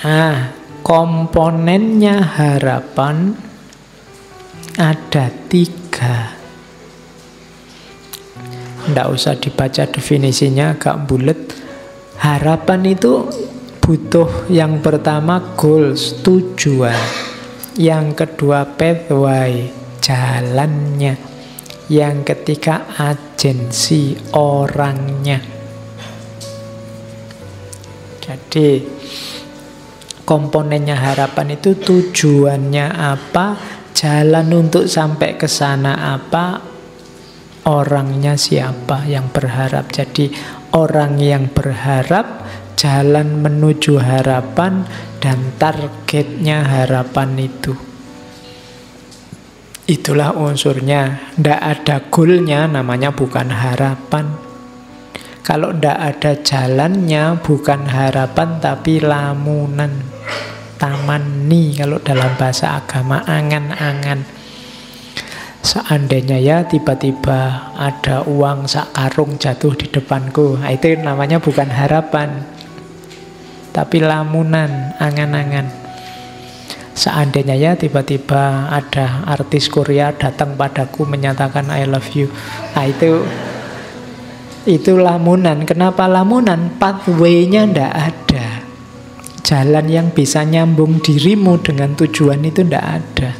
Nah, komponennya harapan ada 3. Nggak usah dibaca definisinya, agak bulet. Harapan itu butuh yang pertama goals, tujuan. Yang kedua pathway, jalannya. Yang ketiga agensi, orangnya. Jadi komponennya harapan itu tujuannya apa, jalan untuk sampai ke sana apa, orangnya siapa yang berharap. Jadi orang yang berharap, jalan menuju harapan, dan targetnya harapan itu. Itulah unsurnya. Tidak ada goalnya, namanya bukan harapan. Kalau tidak ada jalannya, bukan harapan tapi lamunan. Tamanni kalau dalam bahasa agama, angan-angan. Seandainya ya tiba-tiba ada uang sak karung jatuh di depanku, nah, itu namanya bukan harapan tapi lamunan, angan-angan. Seandainya ya tiba-tiba ada artis Korea datang padaku menyatakan I love you, nah itu lamunan. Kenapa lamunan? Pathway-nya ndak ada. Jalan yang bisa nyambung dirimu dengan tujuan itu ndak ada.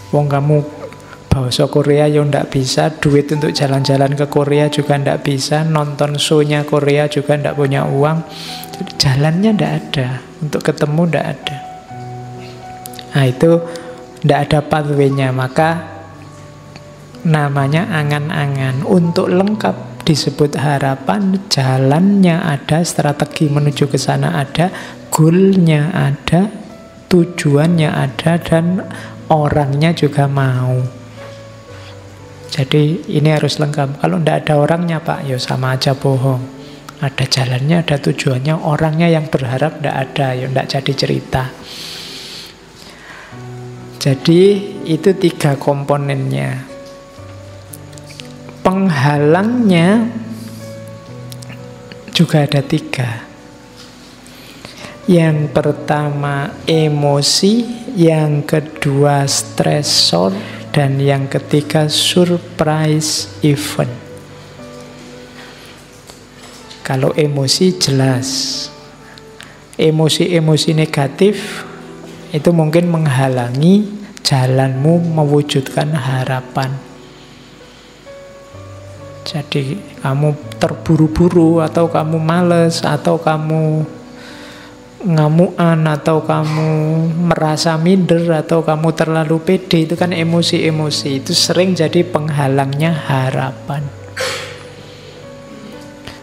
Wong kamu bahasa Korea ya ndak bisa, duit untuk jalan-jalan ke Korea juga ndak bisa, nonton show-nya Korea juga ndak punya uang. Jadi jalannya ndak ada, untuk ketemu ndak ada. Nah itu ndak ada pathway-nya, maka namanya angan-angan. Untuk lengkap disebut harapan, jalannya ada, strategi menuju ke sana ada, goalnya ada, tujuannya ada, dan orangnya juga mau. Jadi ini harus lengkap. Kalau tidak ada orangnya Pak, ya sama aja bohong. Ada jalannya, ada tujuannya, orangnya yang berharap tidak ada, ya tidak jadi cerita. Jadi itu 3 komponennya. Penghalangnya juga ada 3. Yang pertama emosi, yang kedua stresor, dan yang ketiga surprise event. Kalau emosi jelas, emosi-emosi negatif itu mungkin menghalangi jalanmu mewujudkan harapan. Jadi kamu terburu-buru, atau kamu males, atau kamu ngamuan, atau kamu merasa minder, atau kamu terlalu pede, itu kan emosi-emosi. Itu sering jadi penghalangnya harapan.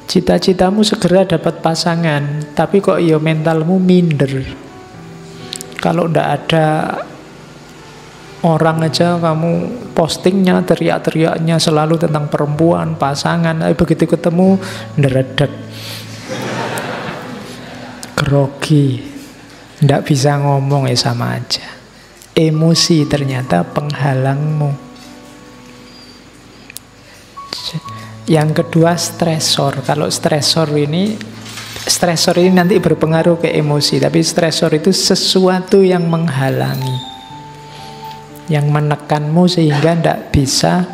Cita-citamu segera dapat pasangan, tapi kok ya mentalmu minder. Kalau ndak ada orang aja kamu postingnya, teriak-teriaknya selalu tentang perempuan, pasangan, tapi begitu ketemu nderedek, grogi, ndak bisa ngomong, ya sama aja. Emosi ternyata penghalangmu. Yang kedua stresor. Kalau stresor ini nanti berpengaruh ke emosi, tapi stresor itu sesuatu yang menghalangi, yang menekanmu sehingga ndak bisa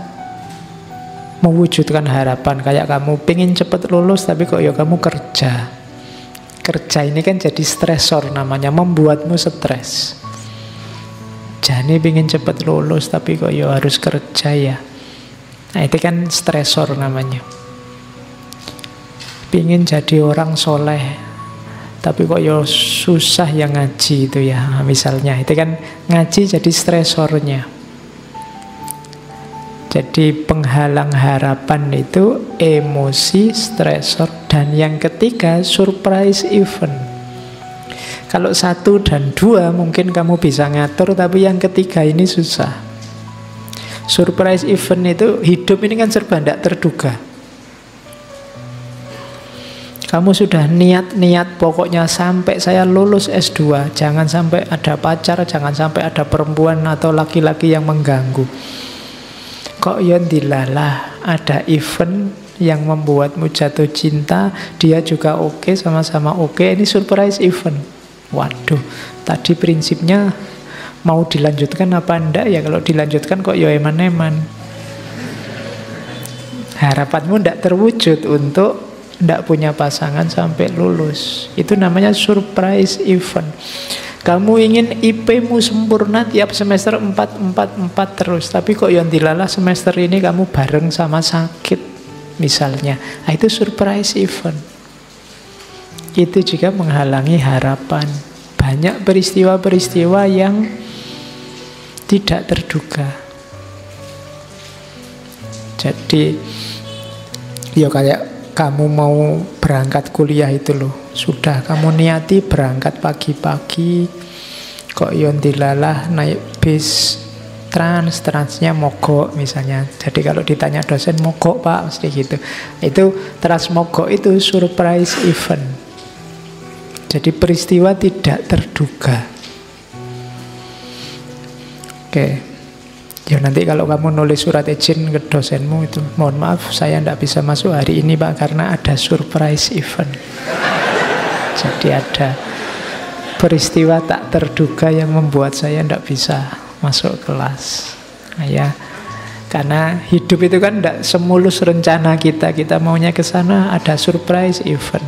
mewujudkan harapan. Kayak kamu pengen cepet lulus, tapi kok ya kamu kerja. Kerja ini kan jadi stresor namanya, membuatmu stres. Jadi pengen cepet lulus, tapi kok ya harus kerja ya. Nah itu kan stresor namanya. Pengen jadi orang soleh, tapi kok ya susah yang ngaji itu ya. Misalnya itu kan ngaji jadi stresornya. Jadi penghalang harapan itu emosi, stresor, dan yang ketiga surprise event. Kalau 1 dan 2 mungkin kamu bisa ngatur, tapi yang ketiga ini susah. Surprise event itu, hidup ini kan serba tidak terduga. Kamu sudah niat-niat pokoknya sampai saya lulus S2, jangan sampai ada pacar, jangan sampai ada perempuan atau laki-laki yang mengganggu. Kok ya dilalah ada event yang membuatmu jatuh cinta, dia juga oke, sama-sama oke, ini surprise event. Waduh, tadi prinsipnya mau dilanjutkan apa enggak ya? Kalau dilanjutkan kok ya eman-eman. Harapanmu enggak terwujud untuk enggak punya pasangan sampai lulus. Itu namanya surprise event. Kamu ingin IP-mu sempurna tiap semester 4 terus, tapi kok yang dilalah semester ini kamu bareng sama sakit misalnya. Nah, itu surprise event. Itu juga menghalangi harapan. Banyak peristiwa-peristiwa yang tidak terduga. Jadi ya kayak kamu mau berangkat kuliah itu loh, sudah kamu niati berangkat pagi-pagi, kok yon dilalah naik bis transnya mogok misalnya. Jadi kalau ditanya dosen, mogok Pak, mesti gitu. Itu trans mogok itu surprise event. Jadi peristiwa tidak terduga. Oke. Ya nanti kalau kamu nulis surat izin ke dosenmu itu, mohon maaf saya tidak bisa masuk hari ini Pak karena ada surprise event. Jadi ada peristiwa tak terduga yang membuat saya tidak bisa masuk kelas. Nah, ya, karena hidup itu kan tidak semulus rencana kita. Kita maunya ke sana, ada surprise event.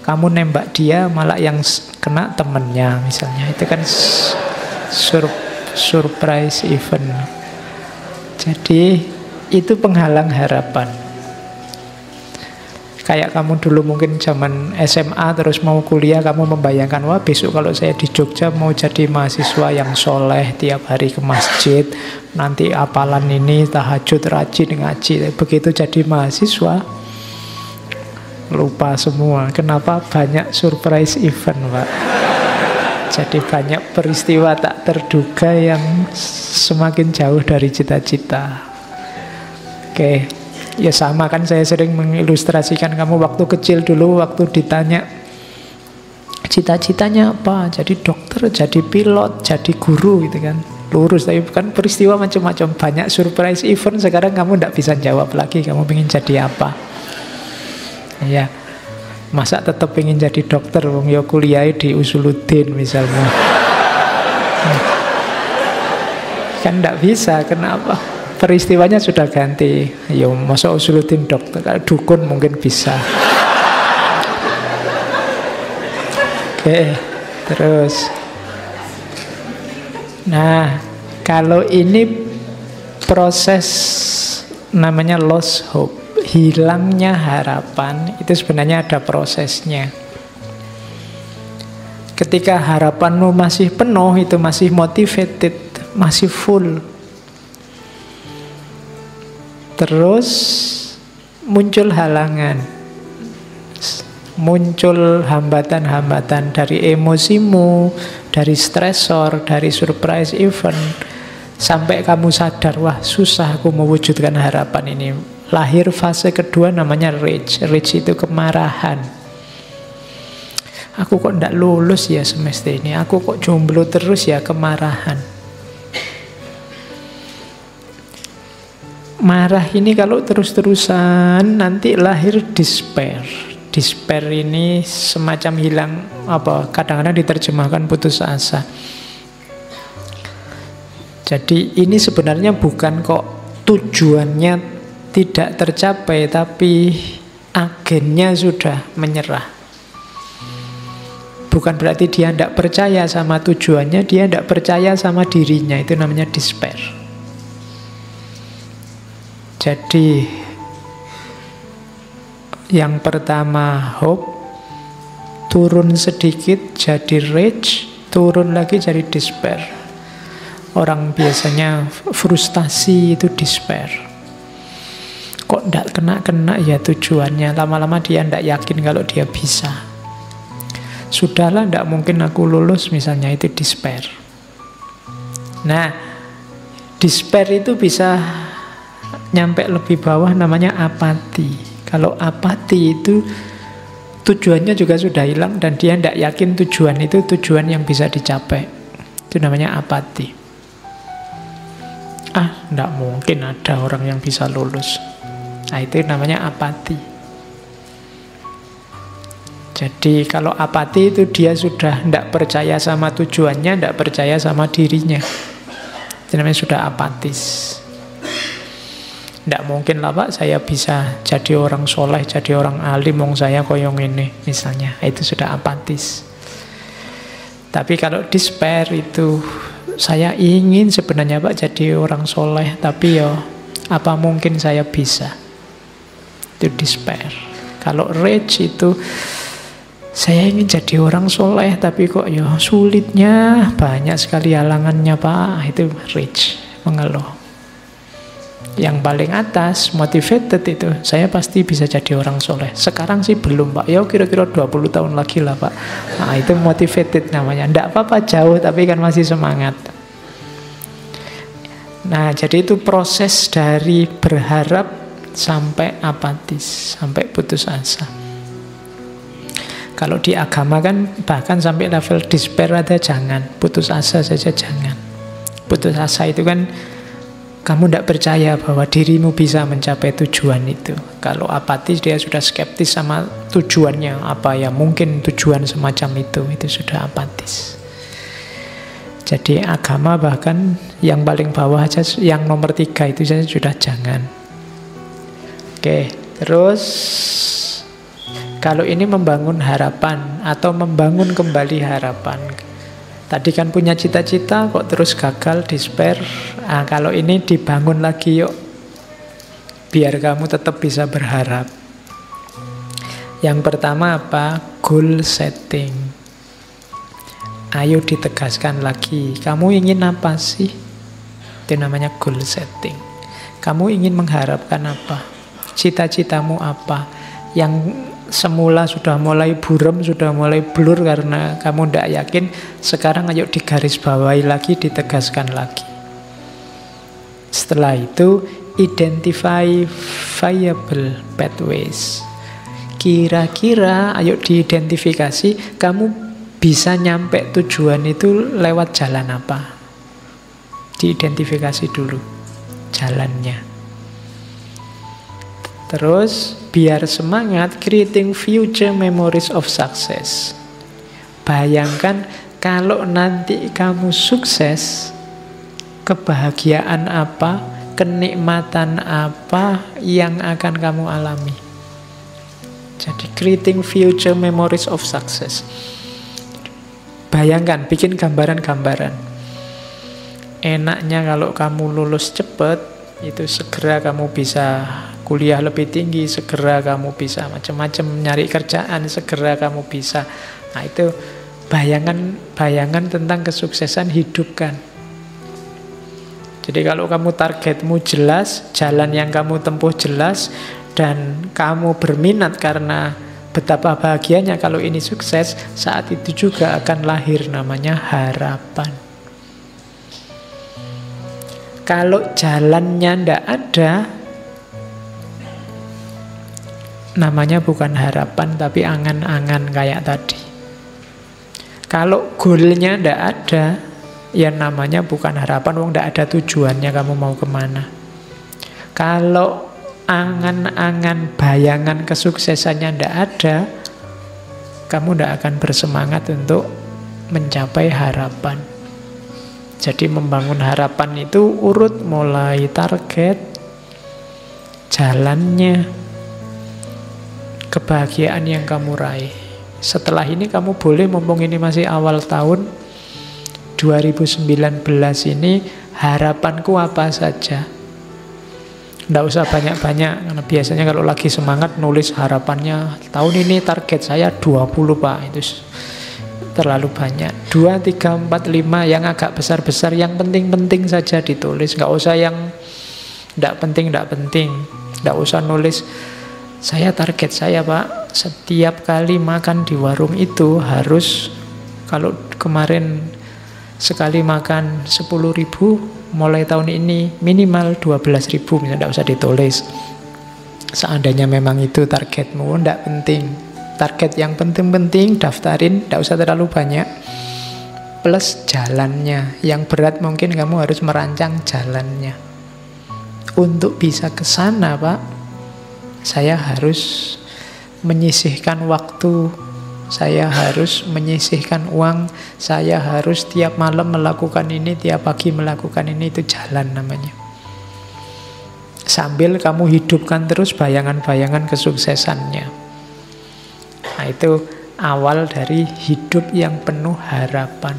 Kamu nembak dia malah yang kena temennya misalnya, itu kan surprise event. Jadi itu penghalang harapan. Kayak kamu dulu mungkin zaman SMA terus mau kuliah, kamu membayangkan, wah besok kalau saya di Jogja mau jadi mahasiswa yang soleh, tiap hari ke masjid, nanti apalan ini, tahajud, rajin ngaji. Begitu jadi mahasiswa, lupa semua. Kenapa? Banyak surprise event, Pak. Jadi banyak peristiwa tak terduga yang semakin jauh dari cita-cita. Oke. Ya sama kan, saya sering mengilustrasikan kamu waktu kecil dulu, waktu ditanya cita-citanya apa, jadi dokter, jadi pilot, jadi guru gitu kan, lurus. Tapi kan peristiwa macam-macam, banyak surprise event. Sekarang kamu tidak bisa jawab lagi kamu ingin jadi apa. Ya, masa tetap ingin jadi dokter, wong ya kuliah di Usuluddin misalnya. Kan tidak bisa, kenapa? Peristiwanya sudah ganti. Ya masa Usuluddin dokter, dukun mungkin bisa. Oke, terus. Nah, kalau ini proses namanya lost hope, hilangnya harapan, itu sebenarnya ada prosesnya. Ketika harapanmu masih penuh, itu masih motivated, masih full. Terus muncul halangan, muncul hambatan-hambatan dari emosimu, dari stresor, dari surprise event, sampai kamu sadar, wah susah aku mewujudkan harapan ini. Lahir fase kedua namanya rage. Rage itu kemarahan. Aku kok tidak lulus ya semester ini, aku kok jomblo terus ya, kemarahan. Marah ini kalau terus-terusan nanti lahir despair. Despair ini semacam hilang, kadang-kadang diterjemahkan putus asa. Jadi ini sebenarnya bukan kok tujuannya tidak tercapai, tapi agennya sudah menyerah. Bukan berarti dia tidak percaya sama tujuannya, dia tidak percaya sama dirinya. Itu namanya despair. Jadi yang pertama hope, turun sedikit jadi rage, turun lagi jadi despair. Orang biasanya frustasi itu despair. Kok tidak kena-kena ya tujuannya, lama-lama dia tidak yakin kalau dia bisa. Sudahlah, tidak mungkin aku lulus misalnya, itu despair. Nah, despair itu bisa nyampe lebih bawah, namanya apati. Kalau apati itu tujuannya juga sudah hilang dan dia tidak yakin tujuan itu tujuan yang bisa dicapai. Itu namanya apati. Tidak mungkin ada orang yang bisa lulus. Nah, itu namanya apati. Jadi kalau apati itu dia sudah tidak percaya sama tujuannya, tidak percaya sama dirinya. Itu namanya sudah apatis. Tidak mungkin lah Pak, saya bisa jadi orang soleh, jadi orang alim, wong saya koyong ini misalnya. Itu sudah apatis. Tapi kalau despair itu, saya ingin sebenarnya Pak jadi orang soleh, tapi ya apa mungkin saya bisa. Itu despair. Kalau rage itu, saya ingin jadi orang soleh, tapi kok ya sulitnya, banyak sekali halangannya Pak. Itu rage, mengeluh. Yang paling atas, motivated itu, saya pasti bisa jadi orang soleh. Sekarang sih belum Pak, ya kira-kira 20 tahun lagi lah Pak. Nah itu motivated namanya. Tidak apa-apa jauh, tapi kan masih semangat. Nah jadi itu proses dari berharap sampai apatis, sampai putus asa. Kalau di agama kan bahkan sampai level despair ada jangan, putus asa saja jangan. Putus asa itu kan kamu tidak percaya bahwa dirimu bisa mencapai tujuan itu. Kalau apatis dia sudah skeptis sama tujuannya. Apa ya mungkin tujuan semacam itu sudah apatis. Jadi agama bahkan yang paling bawah aja, yang nomor 3 itu saja sudah jangan. Oke, terus kalau ini membangun harapan atau membangun kembali harapan. Tadi kan punya cita-cita kok terus gagal, despair. Nah, kalau ini dibangun lagi yuk, biar kamu tetap bisa berharap. Yang pertama apa? Goal setting. Ayo ditegaskan lagi. Kamu ingin apa sih? Itu namanya goal setting. Kamu ingin mengharapkan apa? Cita-citamu apa? Yang semula sudah mulai buram, sudah mulai blur karena kamu tidak yakin. Sekarang ayo digarisbawahi lagi, ditegaskan lagi. Setelah itu, identify viable pathways. Kira-kira ayo diidentifikasi kamu bisa nyampe tujuan itu lewat jalan apa. Diidentifikasi dulu jalannya. Terus biar semangat, creating future memories of success. Bayangkan kalau nanti kamu sukses, kebahagiaan apa, kenikmatan apa yang akan kamu alami. Jadi creating future memories of success. Bayangkan, bikin gambaran-gambaran. Enaknya kalau kamu lulus cepat, itu segera kamu bisa kuliah lebih tinggi, segera kamu bisa macam-macam nyari kerjaan, segera kamu bisa. Nah itu bayangan tentang kesuksesan hidupkan. Jadi kalau kamu targetmu jelas, jalan yang kamu tempuh jelas, dan kamu berminat karena betapa bahagianya kalau ini sukses, saat itu juga akan lahir namanya harapan. Kalau jalannya ndak ada, namanya bukan harapan tapi angan-angan kayak tadi. Kalau goalnya ndak ada, ya namanya bukan harapan, wong ndak ada tujuannya kamu mau kemana. Kalau angan-angan, bayangan kesuksesannya ndak ada, kamu ndak akan bersemangat untuk mencapai harapan. Jadi membangun harapan itu urut mulai target, jalannya, kebahagiaan yang kamu raih. Setelah ini kamu boleh, mumpung ini masih awal tahun 2019 ini, harapanku apa saja. Nggak usah banyak-banyak, karena biasanya kalau lagi semangat nulis harapannya, tahun ini target saya 20 Pak, itu terlalu banyak. 2, 3, 4, 5 yang agak besar-besar, yang penting-penting saja ditulis. Nggak usah yang nggak penting. Nggak usah nulis, saya target saya Pak, setiap kali makan di warung itu harus, kalau kemarin sekali makan 10.000, mulai tahun ini minimal 12.000, misalnya. Tidak usah ditulis. Seandainya memang itu targetmu, tidak penting. Target yang penting-penting daftarin, tidak usah terlalu banyak. Plus jalannya, yang berat mungkin kamu harus merancang jalannya. Untuk bisa ke sana Pak, saya harus menyisihkan waktu, saya harus menyisihkan uang, saya harus tiap malam melakukan ini, tiap pagi melakukan ini. Itu jalan namanya. Sambil kamu hidupkan terus bayangan-bayangan kesuksesannya. Nah itu awal dari hidup yang penuh harapan.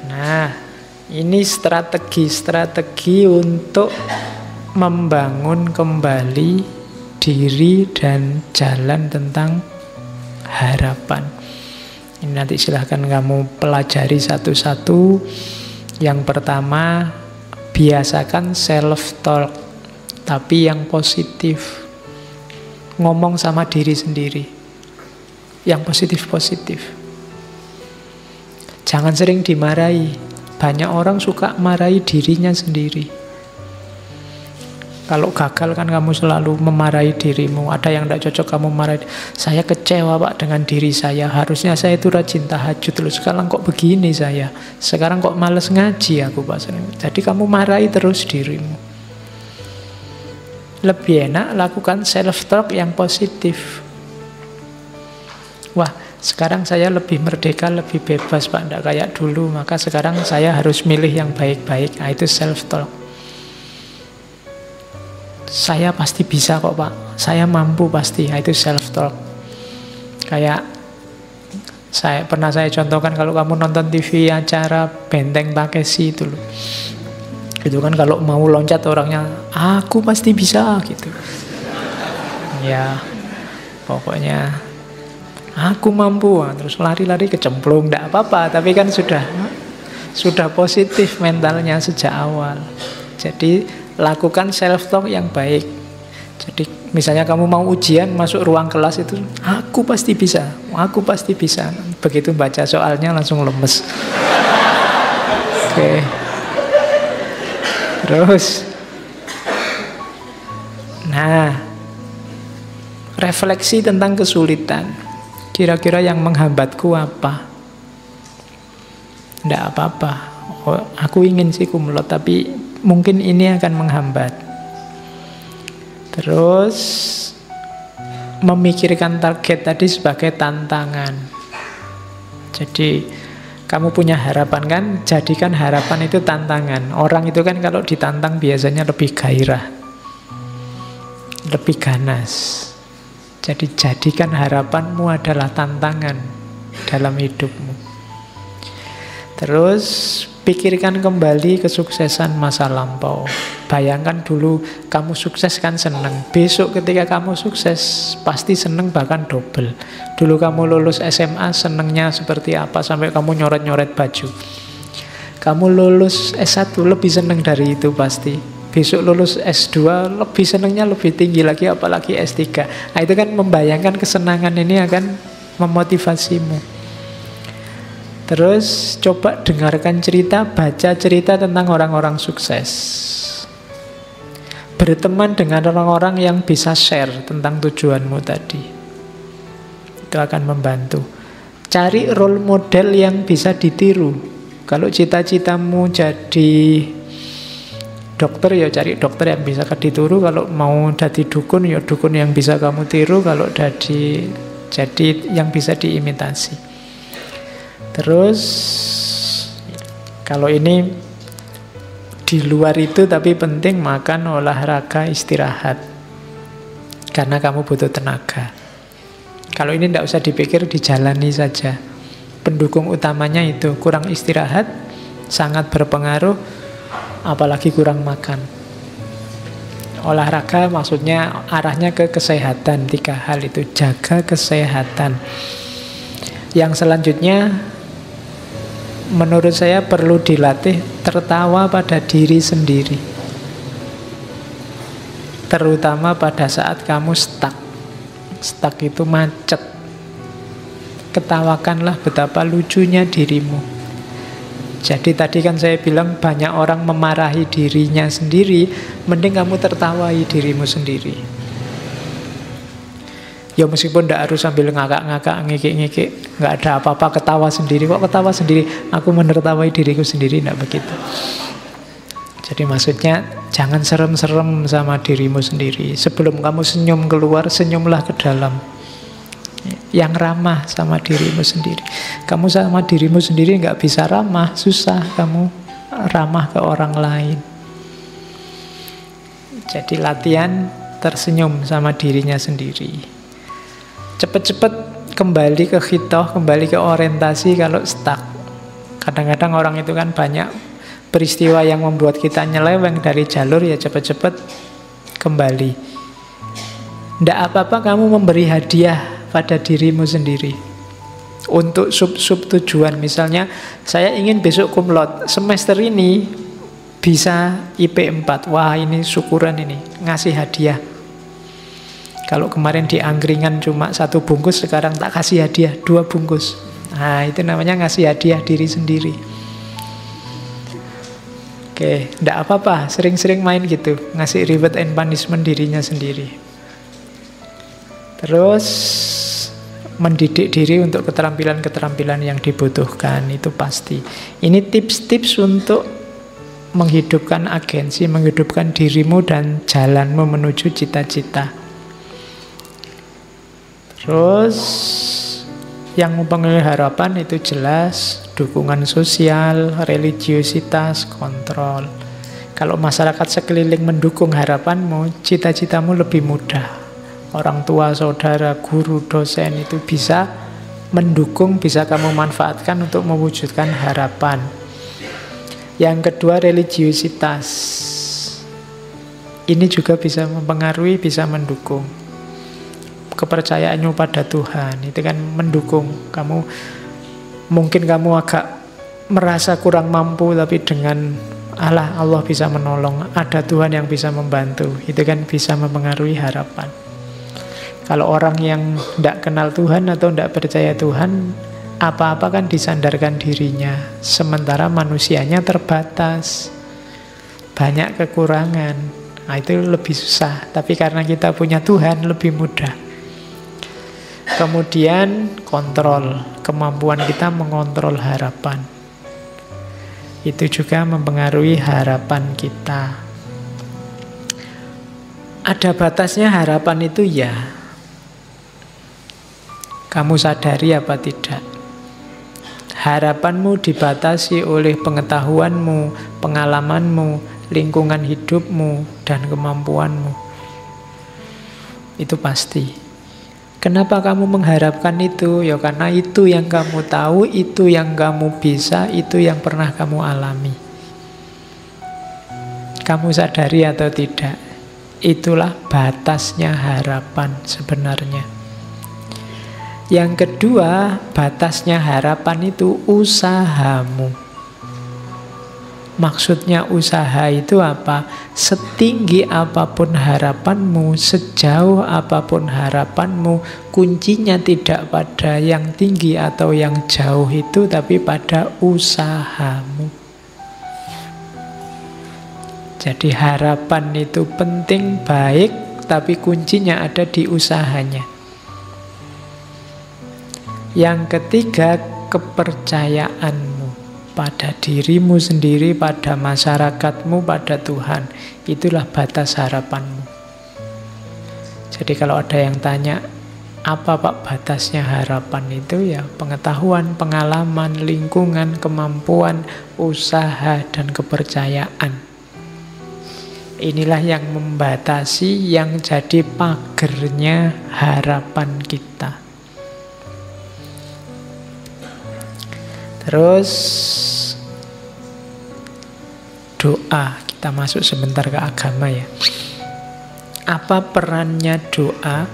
Nah ini strategi untuk membangun kembali diri dan jalan tentang harapan. Ini nanti silahkan kamu pelajari satu-satu. Yang pertama, biasakan self-talk, tapi yang positif. Ngomong sama diri sendiri, yang positif-positif. Jangan sering dimarahi. Banyak orang suka marahi dirinya sendiri. Kalau gagal kan kamu selalu memarahi dirimu. Ada yang tidak cocok kamu marahi. Saya kecewa Pak dengan diri saya. Harusnya saya itu rajin tahajud dulu. Sekarang kok begini saya. Sekarang kok males ngaji aku Pak. Jadi kamu marahi terus dirimu. Lebih enak lakukan self-talk yang positif. Wah, sekarang saya lebih merdeka, lebih bebas Pak, tidak kayak dulu. Maka sekarang saya harus milih yang baik-baik. Nah, itu self-talk. Saya pasti bisa kok Pak, saya mampu pasti. Nah, itu self-talk. Kayak saya contohkan, kalau kamu nonton TV acara Benteng Takeshi itu loh. Itu kan kalau mau loncat orangnya, aku pasti bisa gitu. ya pokoknya aku mampu, terus lari-lari kecemplung, tidak apa-apa, tapi kan sudah positif mentalnya sejak awal. Jadi lakukan self talk yang baik. Jadi misalnya kamu mau ujian, masuk ruang kelas itu, aku pasti bisa, aku pasti bisa. Begitu baca soalnya langsung lemes. Oke. Terus, nah, refleksi tentang kesulitan. Kira-kira yang menghambatku apa? Tidak apa-apa. Oh, aku ingin sih kumlot, tapi mungkin ini akan menghambat. Terus memikirkan target tadi sebagai tantangan. Jadi kamu punya harapan kan, jadikan harapan itu tantangan. Orang itu kan kalau ditantang biasanya lebih gairah, lebih ganas. Jadi jadikan harapanmu adalah tantangan dalam hidupmu. Terus pikirkan kembali kesuksesan masa lampau. Bayangkan dulu kamu sukses kan seneng. Besok ketika kamu sukses pasti seneng bahkan double. Dulu kamu lulus SMA senengnya seperti apa sampai kamu nyoret-nyoret baju. Kamu lulus S1 lebih seneng dari itu pasti. Besok lulus S2 lebih senengnya lebih tinggi lagi, apalagi S3. Nah itu kan membayangkan kesenangan ini akan memotivasimu. Terus coba dengarkan cerita, baca cerita tentang orang-orang sukses. Berteman dengan orang-orang yang bisa share tentang tujuanmu tadi. Itu akan membantu. Cari role model yang bisa ditiru. Kalau cita-citamu jadi dokter, ya cari dokter yang bisa ditiru. Kalau mau jadi dukun, ya dukun yang bisa kamu tiru. Kalau jadi yang bisa diimitasi. Terus kalau ini di luar itu tapi penting, makan, olahraga, istirahat. Karena kamu butuh tenaga. Kalau ini tidak usah dipikir, dijalani saja. Pendukung utamanya itu kurang istirahat, sangat berpengaruh, apalagi kurang makan. Olahraga maksudnya arahnya ke kesehatan. 3 hal itu, jaga kesehatan. Yang selanjutnya menurut saya perlu dilatih tertawa pada diri sendiri. Terutama pada saat kamu stuck. Stuck itu macet. Ketawakanlah betapa lucunya dirimu. Jadi tadi kan saya bilang banyak orang memarahi dirinya sendiri, mending kamu tertawai dirimu sendiri. Ya meskipun tidak harus sambil ngakak-ngakak, ngikik-ngikik, nggak ada apa-apa, ketawa sendiri. Kok ketawa sendiri? Aku menertawai diriku sendiri, tidak begitu. Jadi maksudnya jangan serem-serem sama dirimu sendiri. Sebelum kamu senyum keluar, senyumlah ke dalam. Yang ramah sama dirimu sendiri. Kamu sama dirimu sendiri nggak bisa ramah, susah kamu ramah ke orang lain. Jadi latihan tersenyum sama dirinya sendiri. Cepet-cepet kembali ke khitoh, kembali ke orientasi kalau stuck. Kadang-kadang orang itu kan banyak peristiwa yang membuat kita nyeleweng dari jalur, ya cepet-cepet kembali. Tidak apa-apa kamu memberi hadiah pada dirimu sendiri untuk sub-sub tujuan. Misalnya saya ingin besok kumlot, semester ini bisa IP 4. Wah ini syukuran ini, ngasih hadiah. Kalau kemarin di angkringan cuma 1 bungkus, sekarang tak kasih hadiah 2 bungkus. Nah itu namanya ngasih hadiah diri sendiri. Oke, tidak apa-apa, sering-sering main gitu, ngasih reward and punishment dirinya sendiri. Terus mendidik diri untuk keterampilan-keterampilan yang dibutuhkan, itu pasti. Ini tips-tips untuk menghidupkan agensi, menghidupkan dirimu dan jalanmu menuju cita-cita. Terus yang mempengaruhi harapan itu jelas dukungan sosial, religiositas, kontrol. Kalau masyarakat sekeliling mendukung harapanmu, cita-citamu lebih mudah. Orang tua, saudara, guru, dosen itu bisa mendukung, bisa kamu manfaatkan untuk mewujudkan harapan. Yang kedua, religiositas. Ini juga bisa mempengaruhi, bisa mendukung. kepercayaanmu pada Tuhan. Itu kan mendukung kamu. Mungkin kamu agak merasa kurang mampu, tapi dengan Allah bisa menolong, ada Tuhan yang bisa membantu. Itu kan bisa mempengaruhi harapan. Kalau orang yang tidak kenal Tuhan atau tidak percaya Tuhan, apa-apa kan disandarkan dirinya. Sementara manusianya terbatas, banyak kekurangan. Nah, itu lebih susah. Tapi karena kita punya Tuhan, lebih mudah. Kemudian kontrol, kemampuan kita mengontrol harapan. Itu juga mempengaruhi harapan kita. Ada batasnya harapan itu ya. Kamu sadari apa tidak? Harapanmu dibatasi oleh pengetahuanmu, pengalamanmu, lingkungan hidupmu, dan kemampuanmu. Itu pasti. Kenapa kamu mengharapkan itu? Ya karena itu yang kamu tahu, itu yang kamu bisa, itu yang pernah kamu alami. Kamu sadari atau tidak? Itulah batasnya harapan sebenarnya. Yang kedua, batasnya harapan itu usahamu. Maksudnya usaha itu apa? Setinggi apapun harapanmu, sejauh apapun harapanmu, kuncinya tidak pada yang tinggi atau yang jauh itu, tapi pada usahamu. Jadi harapan itu penting, baik, tapi kuncinya ada di usahanya. Yang ketiga, kepercayaanmu pada dirimu sendiri, pada masyarakatmu, pada Tuhan. Itulah batas harapanmu. Jadi kalau ada yang tanya, apa Pak batasnya harapan itu? Ya pengetahuan, pengalaman, lingkungan, kemampuan, usaha, dan kepercayaan. Inilah yang membatasi, yang jadi pagernya harapan kita. Terus doa, kita masuk sebentar ke agama ya. Apa perannya doa?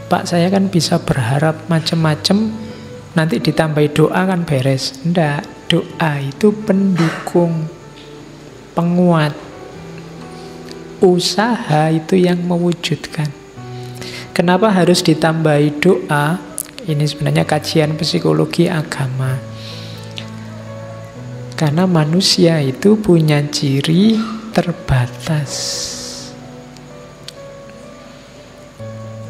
Pak, saya kan bisa berharap macam-macam, nanti ditambahi doa kan beres. Enggak, doa itu pendukung, penguat. Usaha itu yang mewujudkan. Kenapa harus ditambahi doa? Ini sebenarnya kajian psikologi agama. Karena manusia itu punya ciri terbatas.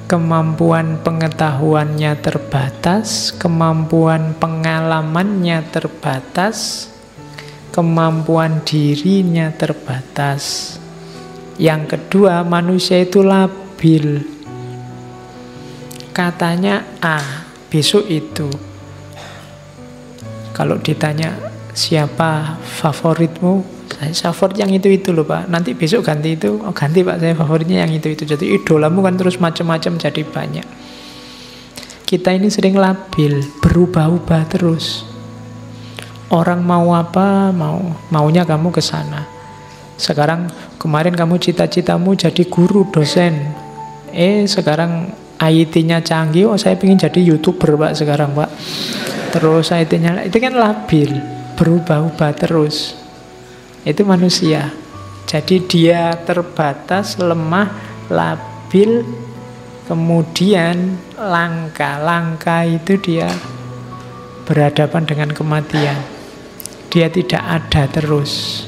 Kemampuan pengetahuannya terbatas, kemampuan pengalamannya terbatas, kemampuan dirinya terbatas. Yang kedua, manusia itu labil. Katanya A, besok itu. Kalau ditanya siapa favoritmu, saya favorit yang itu loh Pak. Nanti besok ganti itu, oh ganti Pak, saya favoritnya yang itu. Jadi idolamu kan terus macam-macam jadi banyak. Kita ini sering labil, berubah-ubah terus. Orang mau apa, maunya kamu ke sana. Sekarang kemarin kamu cita-citamu jadi guru, dosen. Sekarang IT-nya canggih, oh saya ingin jadi YouTuber Pak sekarang Pak. Terus IT-nya, itu kan labil, berubah-ubah terus. Itu manusia. Jadi dia terbatas, lemah, labil, kemudian langka itu dia berhadapan dengan kematian. Dia tidak ada terus.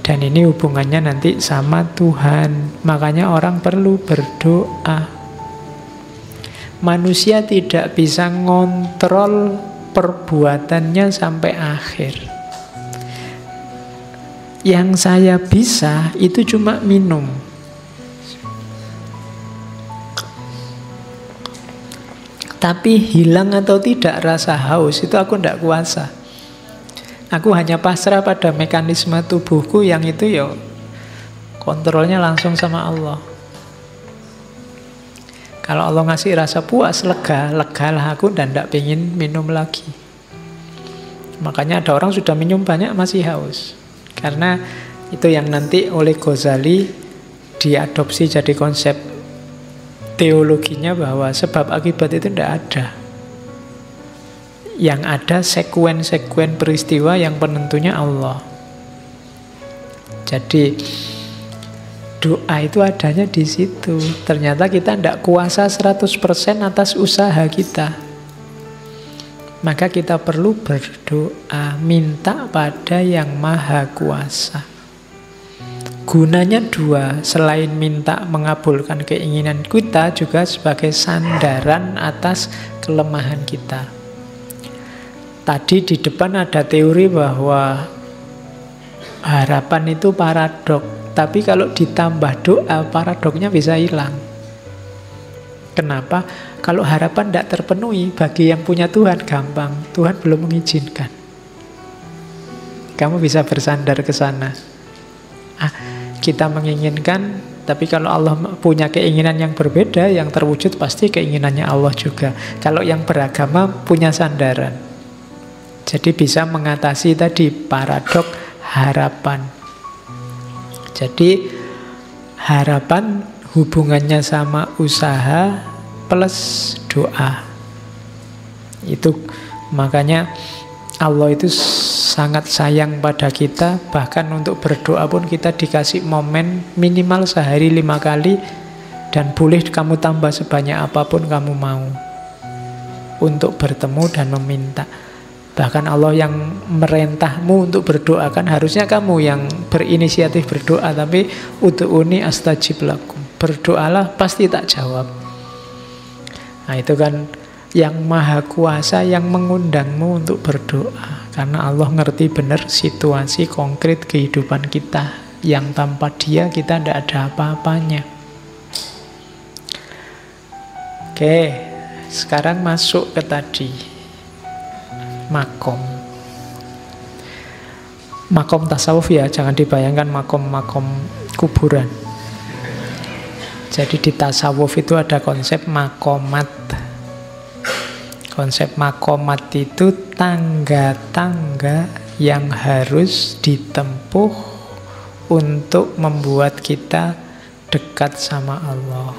Dan ini hubungannya nanti sama Tuhan. Makanya orang perlu berdoa. Manusia tidak bisa ngontrol perbuatannya sampai akhir. Yang saya bisa itu cuma minum. Tapi hilang atau tidak rasa haus itu aku tidak kuasa. Aku hanya pasrah pada mekanisme tubuhku yang itu ya kontrolnya langsung sama Allah. Kalau Allah ngasih rasa puas, legalah aku dan tidak pengen minum lagi. Makanya ada orang sudah minum banyak masih haus. Karena itu yang nanti oleh Ghazali diadopsi jadi konsep teologinya bahwa sebab akibat itu tidak ada. Yang ada sekuen-sekuen peristiwa yang penentunya Allah. Jadi doa itu adanya di situ. Ternyata kita tidak kuasa 100% atas usaha kita. Maka kita perlu berdoa, minta pada yang maha kuasa. Gunanya dua, selain minta mengabulkan keinginan kita, juga sebagai sandaran atas kelemahan kita. Tadi di depan ada teori bahwa harapan itu paradok. Tapi kalau ditambah doa, paradoknya bisa hilang. Kenapa? Kalau harapan tidak terpenuhi, bagi yang punya Tuhan gampang. Tuhan belum mengizinkan. Kamu bisa bersandar ke sana. Kita menginginkan, tapi kalau Allah punya keinginan yang berbeda, yang terwujud pasti keinginannya Allah juga. Kalau yang beragama punya sandaran. Jadi bisa mengatasi tadi paradok harapan. Jadi harapan hubungannya sama usaha plus doa. Itu makanya Allah itu sangat sayang pada kita. Bahkan untuk berdoa pun kita dikasih momen minimal sehari 5 kali. Dan boleh kamu tambah sebanyak apapun kamu mau untuk bertemu dan meminta. Bahkan Allah yang merintahmu untuk berdoa, kan harusnya kamu yang berinisiatif berdoa. Tapi ud'uni astajib lakum, berdoalah pasti tak jawab. Nah itu kan yang maha kuasa yang mengundangmu untuk berdoa. Karena Allah ngerti benar situasi konkret kehidupan kita, yang tanpa Dia kita tidak ada apa-apanya. Oke, sekarang masuk ke tadi, makom. Makom tasawuf ya, jangan dibayangkan makom-makom kuburan. Jadi di tasawuf itu ada konsep makomat. Konsep makomat itu tangga-tangga yang harus ditempuh untuk membuat kita dekat sama Allah.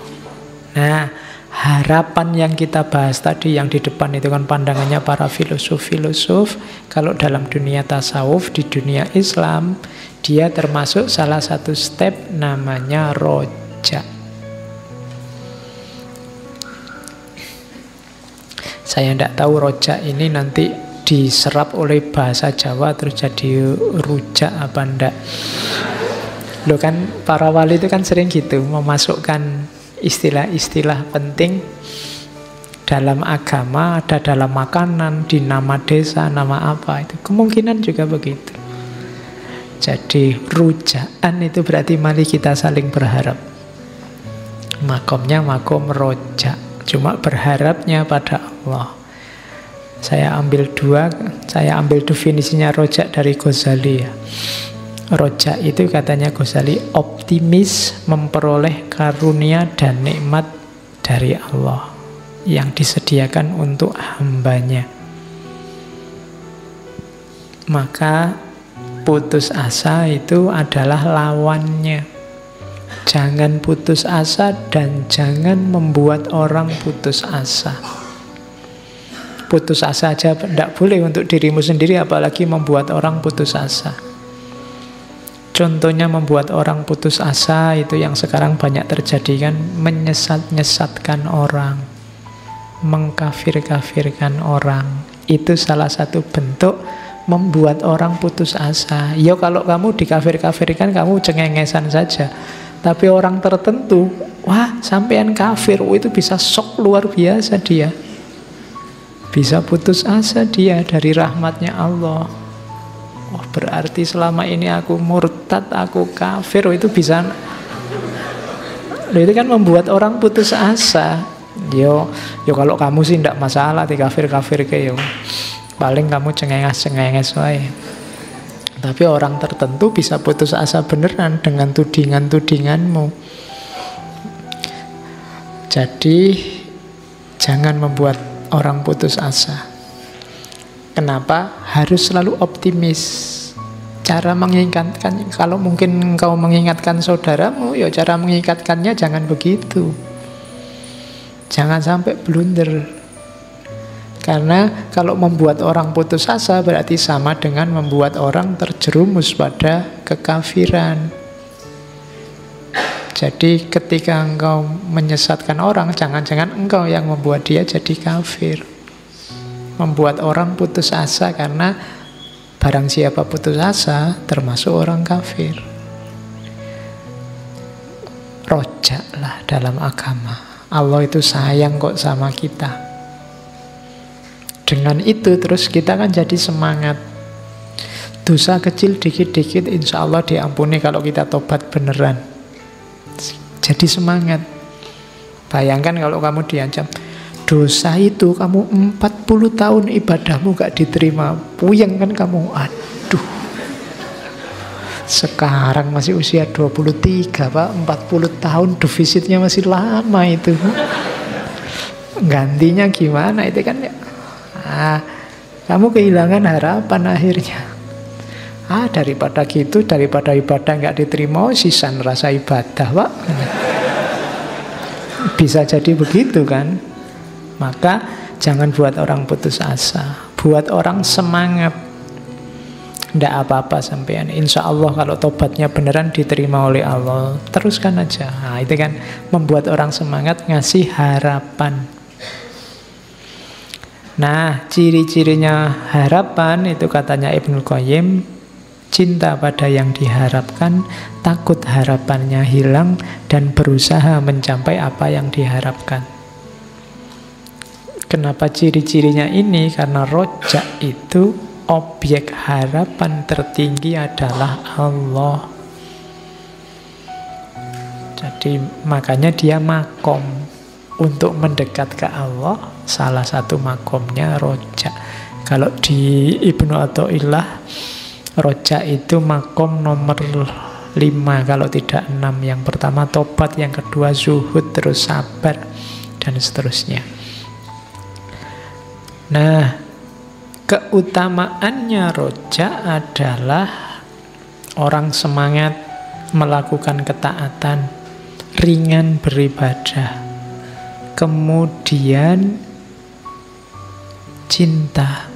Nah, harapan yang kita bahas tadi yang di depan itu kan pandangannya para filosof-filosof. Kalau dalam dunia tasawuf, di dunia Islam, dia termasuk salah satu step namanya roja. Saya tidak tahu roja ini nanti diserap oleh bahasa Jawa terus jadi rujak apa enggak. Loh kan para wali itu kan sering gitu, memasukkan istilah-istilah penting dalam agama, ada dalam makanan, di nama desa, nama apa, itu kemungkinan juga begitu. Jadi rujaan itu berarti mari kita saling berharap. Makomnya makom roja, cuma berharapnya pada Allah. Saya ambil definisinya roja dari Ghazali ya. Roja itu katanya Ghazali optimis memperoleh karunia dan nikmat dari Allah yang disediakan untuk hambanya. Maka putus asa itu adalah lawannya. Jangan putus asa dan jangan membuat orang putus asa. Putus asa aja tidak boleh untuk dirimu sendiri, apalagi membuat orang putus asa. Contohnya membuat orang putus asa itu yang sekarang banyak terjadi kan, menyesat-nyesatkan orang, mengkafir-kafirkan orang. Itu salah satu bentuk membuat orang putus asa. Ya kalau kamu dikafir-kafirkan kamu cengengesan saja. Tapi orang tertentu, wah sampean kafir, itu bisa shock luar biasa dia. Bisa putus asa dia dari rahmatnya Allah. Oh berarti selama ini aku murtad, aku kafir, itu bisa. Itu kan membuat orang putus asa. Yo kalau kamu sih tidak masalah di kafir-kafir kayak paling kamu cengenges-cengenges wae. Tapi orang tertentu bisa putus asa beneran dengan tudingan-tudinganmu. Jadi jangan membuat orang putus asa. Kenapa? Harus selalu optimis. cara mengingatkan, kalau mungkin engkau mengingatkan saudaramu, ya cara mengingatkannya jangan begitu. Jangan sampai blunder. Karena kalau membuat orang putus asa berarti sama dengan membuat orang terjerumus pada kekafiran. Jadi ketika engkau menyesatkan orang, jangan-jangan engkau yang membuat dia jadi kafir. Membuat orang putus asa, karena barang siapa putus asa termasuk orang kafir. Rojaklah dalam agama. Allah itu sayang kok sama kita. Dengan itu terus kita kan jadi semangat. Dosa kecil dikit-dikit insya Allah diampuni kalau kita tobat beneran. Jadi semangat. Bayangkan kalau kamu diancam, dosa itu kamu 40 tahun ibadahmu gak diterima. Puyeng kan kamu. Aduh, sekarang masih usia 23 Pak, 40 tahun defisitnya masih lama itu. Gantinya gimana itu kan ya. Kamu kehilangan harapan akhirnya. Daripada gitu, daripada ibadah nggak diterima, sisa rasa ibadah Pak. Bisa jadi begitu kan. Maka jangan buat orang putus asa, buat orang semangat. Nggak apa-apa sampean, insya Allah kalau tobatnya beneran diterima oleh Allah, teruskan aja. Itu kan membuat orang semangat, ngasih harapan. Nah, ciri-cirinya harapan itu katanya Ibnul Qayyim, cinta pada yang diharapkan, takut harapannya hilang, dan berusaha mencapai apa yang diharapkan. Kenapa ciri-cirinya ini? Karena rojak itu objek harapan tertinggi adalah Allah. Jadi makanya dia makom. Untuk mendekat ke Allah, salah satu makomnya rojak. Kalau di Ibnu Athaillah, rojak itu makom nomor 5, kalau tidak 6. Yang pertama tobat, yang kedua zuhud, terus sabar, dan seterusnya. Nah, keutamaannya rojak adalah orang semangat melakukan ketaatan, ringan beribadah, kemudian cinta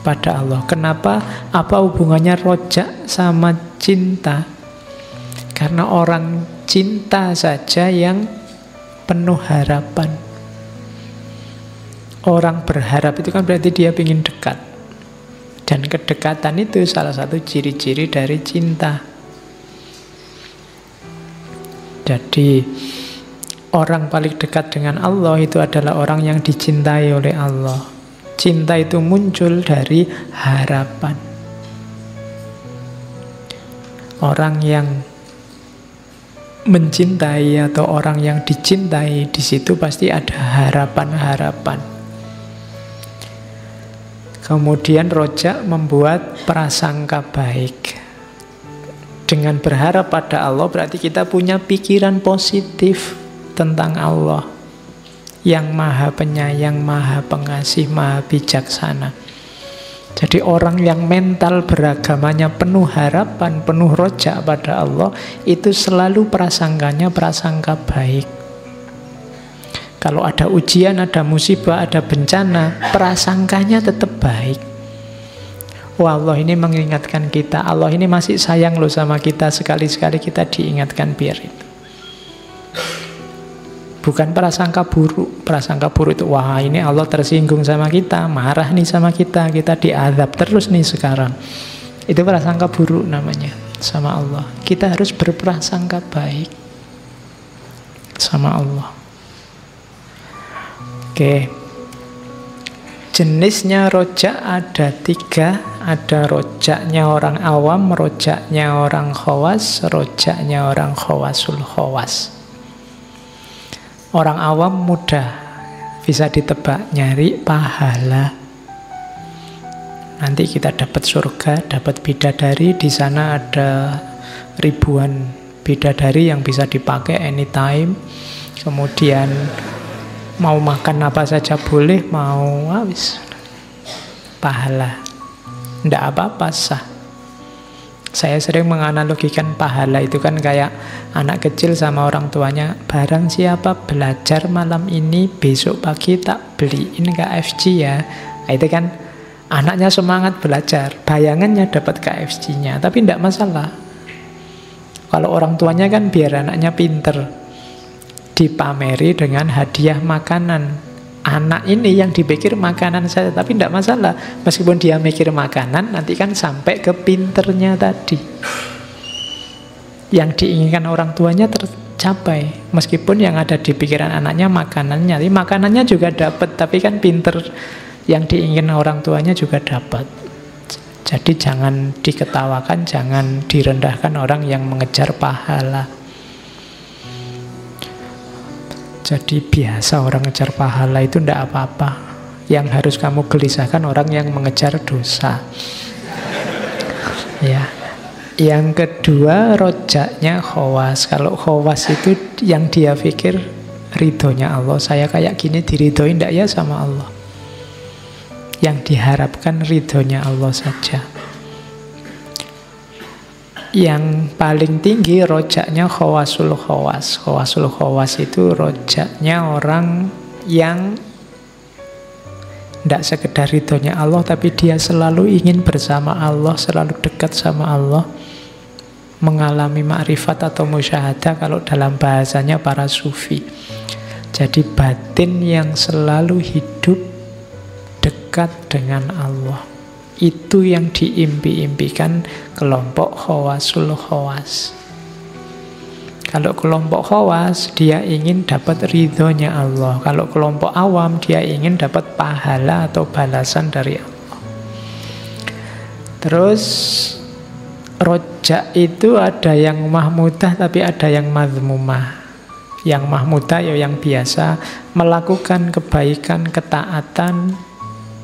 pada Allah. Kenapa? Apa hubungannya rojak sama cinta? Karena orang cinta saja yang penuh harapan. Orang berharap itu kan berarti dia ingin dekat. Dan kedekatan itu salah satu ciri-ciri dari cinta. Jadi orang paling dekat dengan Allah itu adalah orang yang dicintai oleh Allah. Cinta itu muncul dari harapan. Orang yang mencintai atau orang yang dicintai, di situ pasti ada harapan-harapan. Kemudian rojak membuat prasangka baik. Dengan berharap pada Allah berarti kita punya pikiran positif tentang Allah yang maha penyayang, maha pengasih, maha bijaksana. Jadi orang yang mental beragamanya penuh harapan, penuh rojak pada Allah, itu selalu prasangkanya prasangka baik. Kalau ada ujian, ada musibah, ada bencana, prasangkanya tetap baik. Wah, Allah ini mengingatkan kita, Allah ini masih sayang loh sama kita, sekali-sekali kita diingatkan biar itu. Bukan prasangka buruk. Prasangka buruk itu, wah ini Allah tersinggung sama kita, marah nih sama kita diazab terus nih sekarang. Itu prasangka buruk namanya sama Allah. Kita harus berprasangka baik sama Allah. Oke. Jenisnya rojak ada 3. Ada rojaknya orang awam, rojaknya orang khawas, rojaknya orang khawasul khawas. Orang awam mudah bisa ditebak, nyari pahala. Nanti kita dapat surga, dapat bidadari, di sana ada ribuan bidadari yang bisa dipakai anytime. Kemudian mau makan apa saja boleh, mau habis pahala. Nggak apa-apa, sah. Saya sering menganalogikan pahala itu kan kayak anak kecil sama orang tuanya. Barang siapa belajar malam ini, besok pagi tak beliin KFC ya. Nah, itu kan anaknya semangat belajar, bayangannya dapat KFC-nya, tapi tidak masalah. Kalau orang tuanya kan biar anaknya pinter, dipameri dengan hadiah makanan. Anak ini yang dipikir makanan saja, tapi tidak masalah. Meskipun dia mikir makanan, nanti kan sampai ke pinternya tadi. Yang diinginkan orang tuanya tercapai. Meskipun yang ada di pikiran anaknya makanannya, tapi makanannya juga dapat, tapi kan pinter yang diinginkan orang tuanya juga dapat. Jadi jangan diketawakan, jangan direndahkan orang yang mengejar pahala. Jadi biasa orang ngejar pahala itu tidak apa-apa. Yang harus kamu gelisahkan orang yang mengejar dosa. Ya. Yang kedua, rojaknya khawas. Kalau khawas itu yang dia pikir ridhonya Allah. Saya kayak gini diridhoi tidak ya sama Allah. Yang diharapkan ridhonya Allah saja. Yang paling tinggi rojaknya khawasul khawas. Khawasul khawas itu rojaknya orang yang tidak sekedar ridhonya Allah, tapi dia selalu ingin bersama Allah, selalu dekat sama Allah, mengalami ma'rifat atau musyahadah kalau dalam bahasanya para sufi. Jadi batin yang selalu hidup dekat dengan Allah. Itu yang diimpi-impikan kelompok khawasul khawas. Kalau kelompok khawas, dia ingin dapat ridhonya Allah. Kalau kelompok awam, dia ingin dapat pahala atau balasan dari Allah. Terus rojak itu ada yang mahmudah, tapi ada yang mazmumah. Yang mahmudah ya yang biasa, melakukan kebaikan, ketaatan,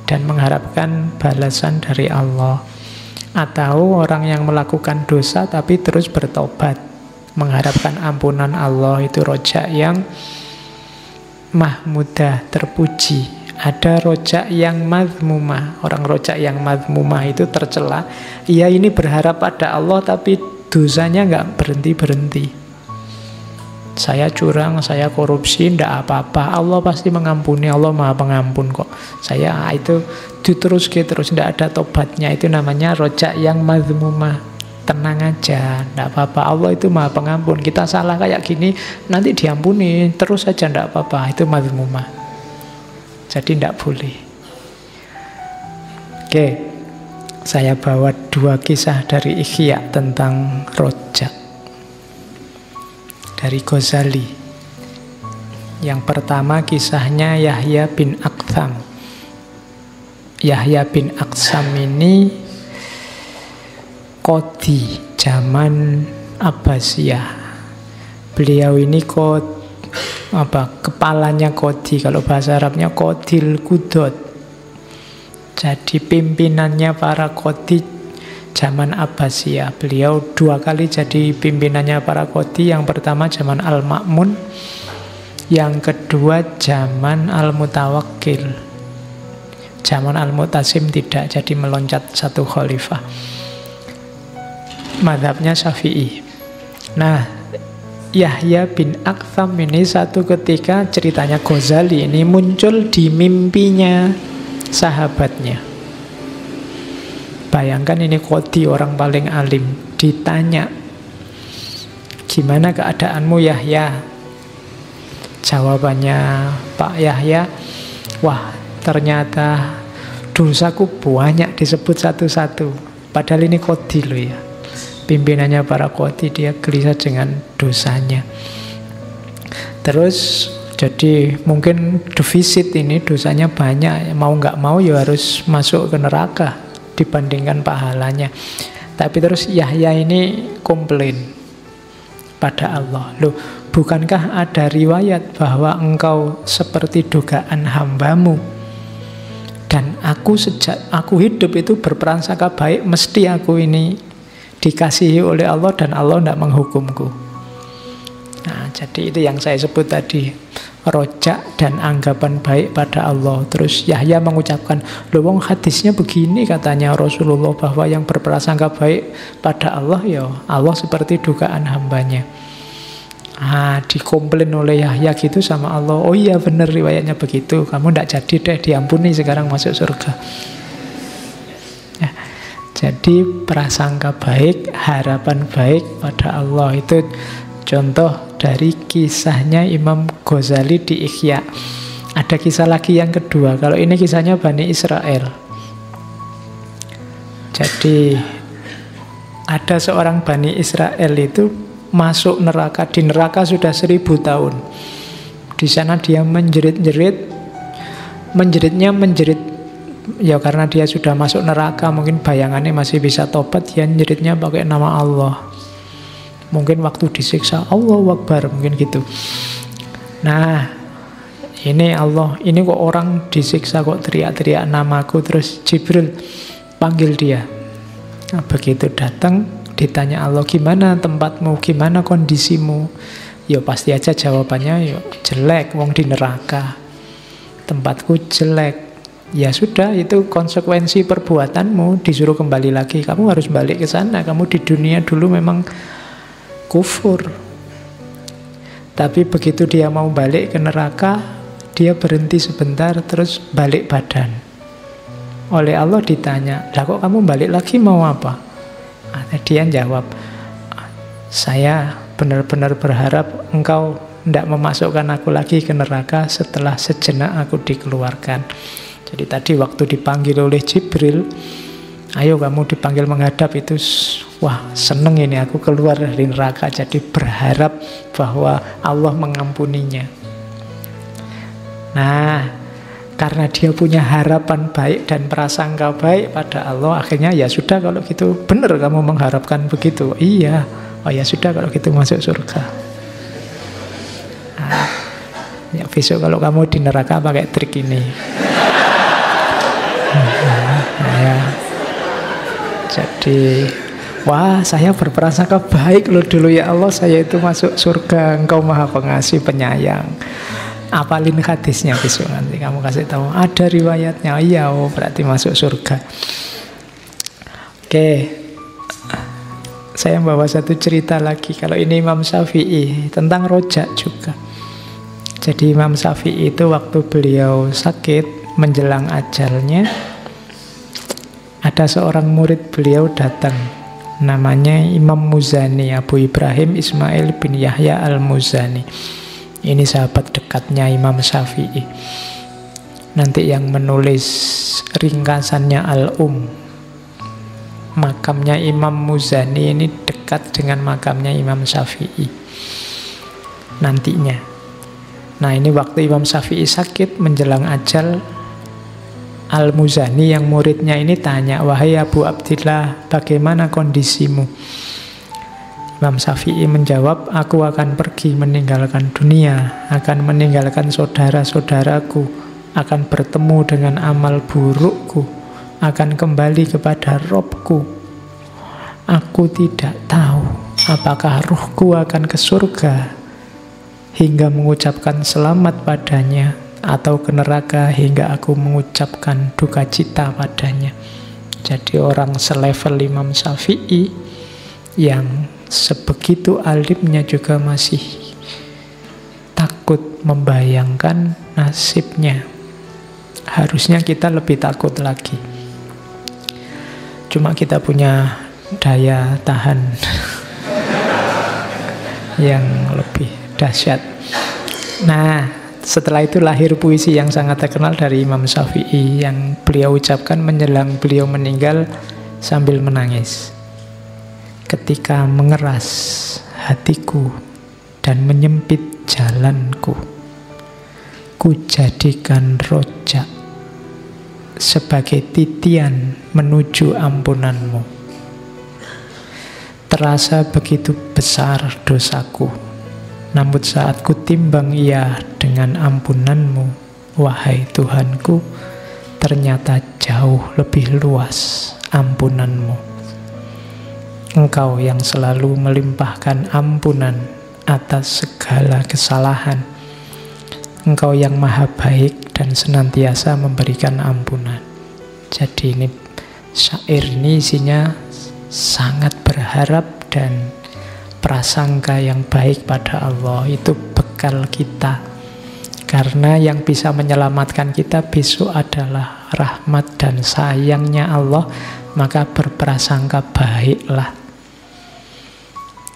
dan mengharapkan balasan dari Allah. Atau orang yang melakukan dosa tapi terus bertobat, mengharapkan ampunan Allah, itu rojak yang mahmudah, terpuji. Ada rojak yang mazmumah. Orang rojak yang mazmumah itu tercela. Ia ini berharap pada Allah tapi dosanya nggak berhenti-berhenti. Saya curang, saya korupsi, tidak apa-apa. Allah pasti mengampuni, Allah maha pengampun kok. Saya itu terus, tidak ada tobatnya. Itu namanya rojak yang mazmumah. Tenang aja, tidak apa-apa. Allah itu maha pengampun. Kita salah kayak gini, nanti diampuni. Terus saja, tidak apa-apa. Itu mazmumah. Jadi tidak boleh. Oke, saya bawa 2 kisah dari Ihya tentang rojak. Dari Ghazali. Yang pertama kisahnya Yahya bin Aktham. Yahya bin Aktham ini qadhi zaman Abbasiyah. Beliau ini kepalanya qadhi, kalau bahasa Arabnya qadhil qudot. Jadi pimpinannya para qadhi zaman Abbasiyah. Beliau 2 kali jadi pimpinannya para qadhi. Yang pertama zaman Al-Ma'mun, yang kedua zaman Al-Mutawakkil. Zaman Al-Mutasim tidak, jadi meloncat 1 khalifah. Madhabnya Syafi'i. Nah, Yahya bin Aktham ini satu ketika, ceritanya Ghazali ini muncul di mimpinya sahabatnya. Bayangkan ini qadhi, orang paling alim, ditanya, gimana keadaanmu Yahya? Jawabannya Pak Yahya, wah ternyata dosaku banyak, disebut satu-satu. Padahal ini qadhi loh ya, pimpinannya para qadhi, dia gelisah dengan dosanya. Terus jadi mungkin defisit ini, dosanya banyak, mau nggak mau ya harus masuk ke neraka dibandingkan pahalanya. Tapi terus Yahya ini komplain pada Allah, loh bukankah ada riwayat bahwa engkau seperti dugaan hambamu, dan aku sejak aku hidup itu berprasangka baik, mesti aku ini dikasihi oleh Allah dan Allah tidak menghukumku. Nah, jadi itu yang saya sebut tadi, rojak dan anggapan baik pada Allah. Terus Yahya mengucapkan, loh wong hadisnya begini katanya Rasulullah, bahwa yang berprasangka baik pada Allah, ya Allah seperti dugaan hambanya. Dikomplain oleh Yahya gitu sama Allah, oh iya bener riwayatnya begitu, kamu tidak jadi deh, diampuni sekarang masuk surga. Jadi prasangka baik, harapan baik pada Allah, itu contoh dari kisahnya Imam Ghazali di Ihya. Ada kisah lagi yang kedua. Kalau ini kisahnya Bani Israel. Jadi ada seorang Bani Israel itu masuk neraka. Di neraka sudah 1000 tahun. Di sana dia menjerit-jerit. Menjeritnya ya karena dia sudah masuk neraka, mungkin bayangannya masih bisa tobat, dia nyeritnya pakai nama Allah. Mungkin waktu disiksa, Allahu Akbar, mungkin gitu. Nah, ini Allah, ini kok orang disiksa kok teriak-teriak namaku. Terus Jibril panggil dia. Nah, begitu datang, ditanya Allah, gimana tempatmu, gimana kondisimu? Ya pasti aja jawabannya, ya jelek, wong di neraka, tempatku jelek. Ya sudah, itu konsekuensi perbuatanmu, disuruh kembali lagi. Kamu harus balik ke sana. Kamu di dunia dulu memang kufur. Tapi begitu dia mau balik ke neraka, dia berhenti sebentar, terus balik badan. Oleh Allah ditanya, lah kok kamu balik lagi mau apa? Dia jawab, saya benar-benar berharap engkau tidak memasukkan aku lagi ke neraka setelah sejenak aku dikeluarkan. Jadi tadi waktu dipanggil oleh Jibril, ayo kamu dipanggil menghadap, itu wah seneng ini aku keluar dari neraka, jadi berharap bahwa Allah mengampuninya. Nah, karena dia punya harapan baik dan prasangka baik pada Allah, akhirnya ya sudah kalau gitu, benar kamu mengharapkan begitu. Iya, oh ya sudah kalau gitu masuk surga. Nah, ya besok kalau kamu di neraka pakai trik ini. Ya. Jadi, wah saya berprasangka baik loh dulu ya Allah, saya itu masuk surga, Engkau Maha Pengasih Penyayang. Apalin hadisnya besok nanti kamu kasih tahu, ada riwayatnya, iya, oh berarti masuk surga. Oke, saya bawa satu cerita lagi. Kalau ini Imam Syafi'i, tentang rojak juga. Jadi Imam Syafi'i itu waktu beliau sakit menjelang ajalnya, ada seorang murid beliau datang, namanya Imam Muzani, Abu Ibrahim Ismail bin Yahya al-Muzani. Ini sahabat dekatnya Imam Syafi'i. Nanti yang menulis ringkasannya Al-Um. Makamnya Imam Muzani ini dekat dengan makamnya Imam Syafi'i nantinya. Nah, ini waktu Imam Syafi'i sakit menjelang ajal, Al-Muzani yang muridnya ini tanya, wahai Abu Abdillah, bagaimana kondisimu? Imam Syafi'i menjawab, aku akan pergi meninggalkan dunia, akan meninggalkan saudara-saudaraku, akan bertemu dengan amal burukku, akan kembali kepada Robku. Aku tidak tahu apakah ruhku akan ke surga hingga mengucapkan selamat padanya, atau ke neraka hingga aku mengucapkan duka cita padanya. Jadi orang selevel Imam Syafi'i yang sebegitu alimnya juga masih takut membayangkan nasibnya. Harusnya kita lebih takut lagi. Cuma kita punya daya tahan yang lebih dahsyat. Nah, setelah itu lahir puisi yang sangat terkenal dari Imam Syafi'i yang beliau ucapkan menjelang beliau meninggal sambil menangis. Ketika mengeras hatiku dan menyempit jalanku, ku jadikan rojak sebagai titian menuju ampunanmu. Terasa begitu besar dosaku, namun saat ku timbang ia dengan ampunanmu, wahai Tuhanku, ternyata jauh lebih luas ampunanmu. Engkau yang selalu melimpahkan ampunan atas segala kesalahan, Engkau yang maha baik dan senantiasa memberikan ampunan. Jadi ini syair ini isinya sangat berharap dan prasangka yang baik pada Allah. Itu bekal kita. Karena yang bisa menyelamatkan kita besok adalah rahmat dan sayangnya Allah. Maka berprasangka baiklah.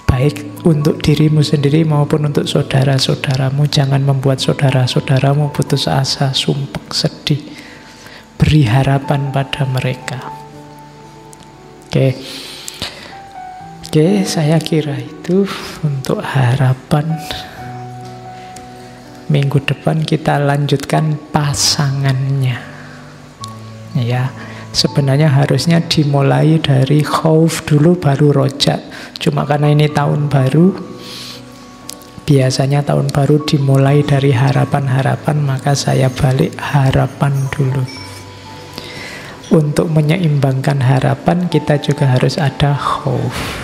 Baik untuk dirimu sendiri maupun untuk saudara-saudaramu. Jangan membuat saudara-saudaramu putus asa, sumpek, sedih. Beri harapan pada mereka. Oke, saya kira itu untuk harapan. Minggu depan kita lanjutkan pasangannya. Ya, sebenarnya harusnya dimulai dari khauf dulu baru roja. Cuma karena ini tahun baru, biasanya tahun baru dimulai dari harapan-harapan, maka saya balik harapan dulu. Untuk menyeimbangkan harapan, kita juga harus ada khauf.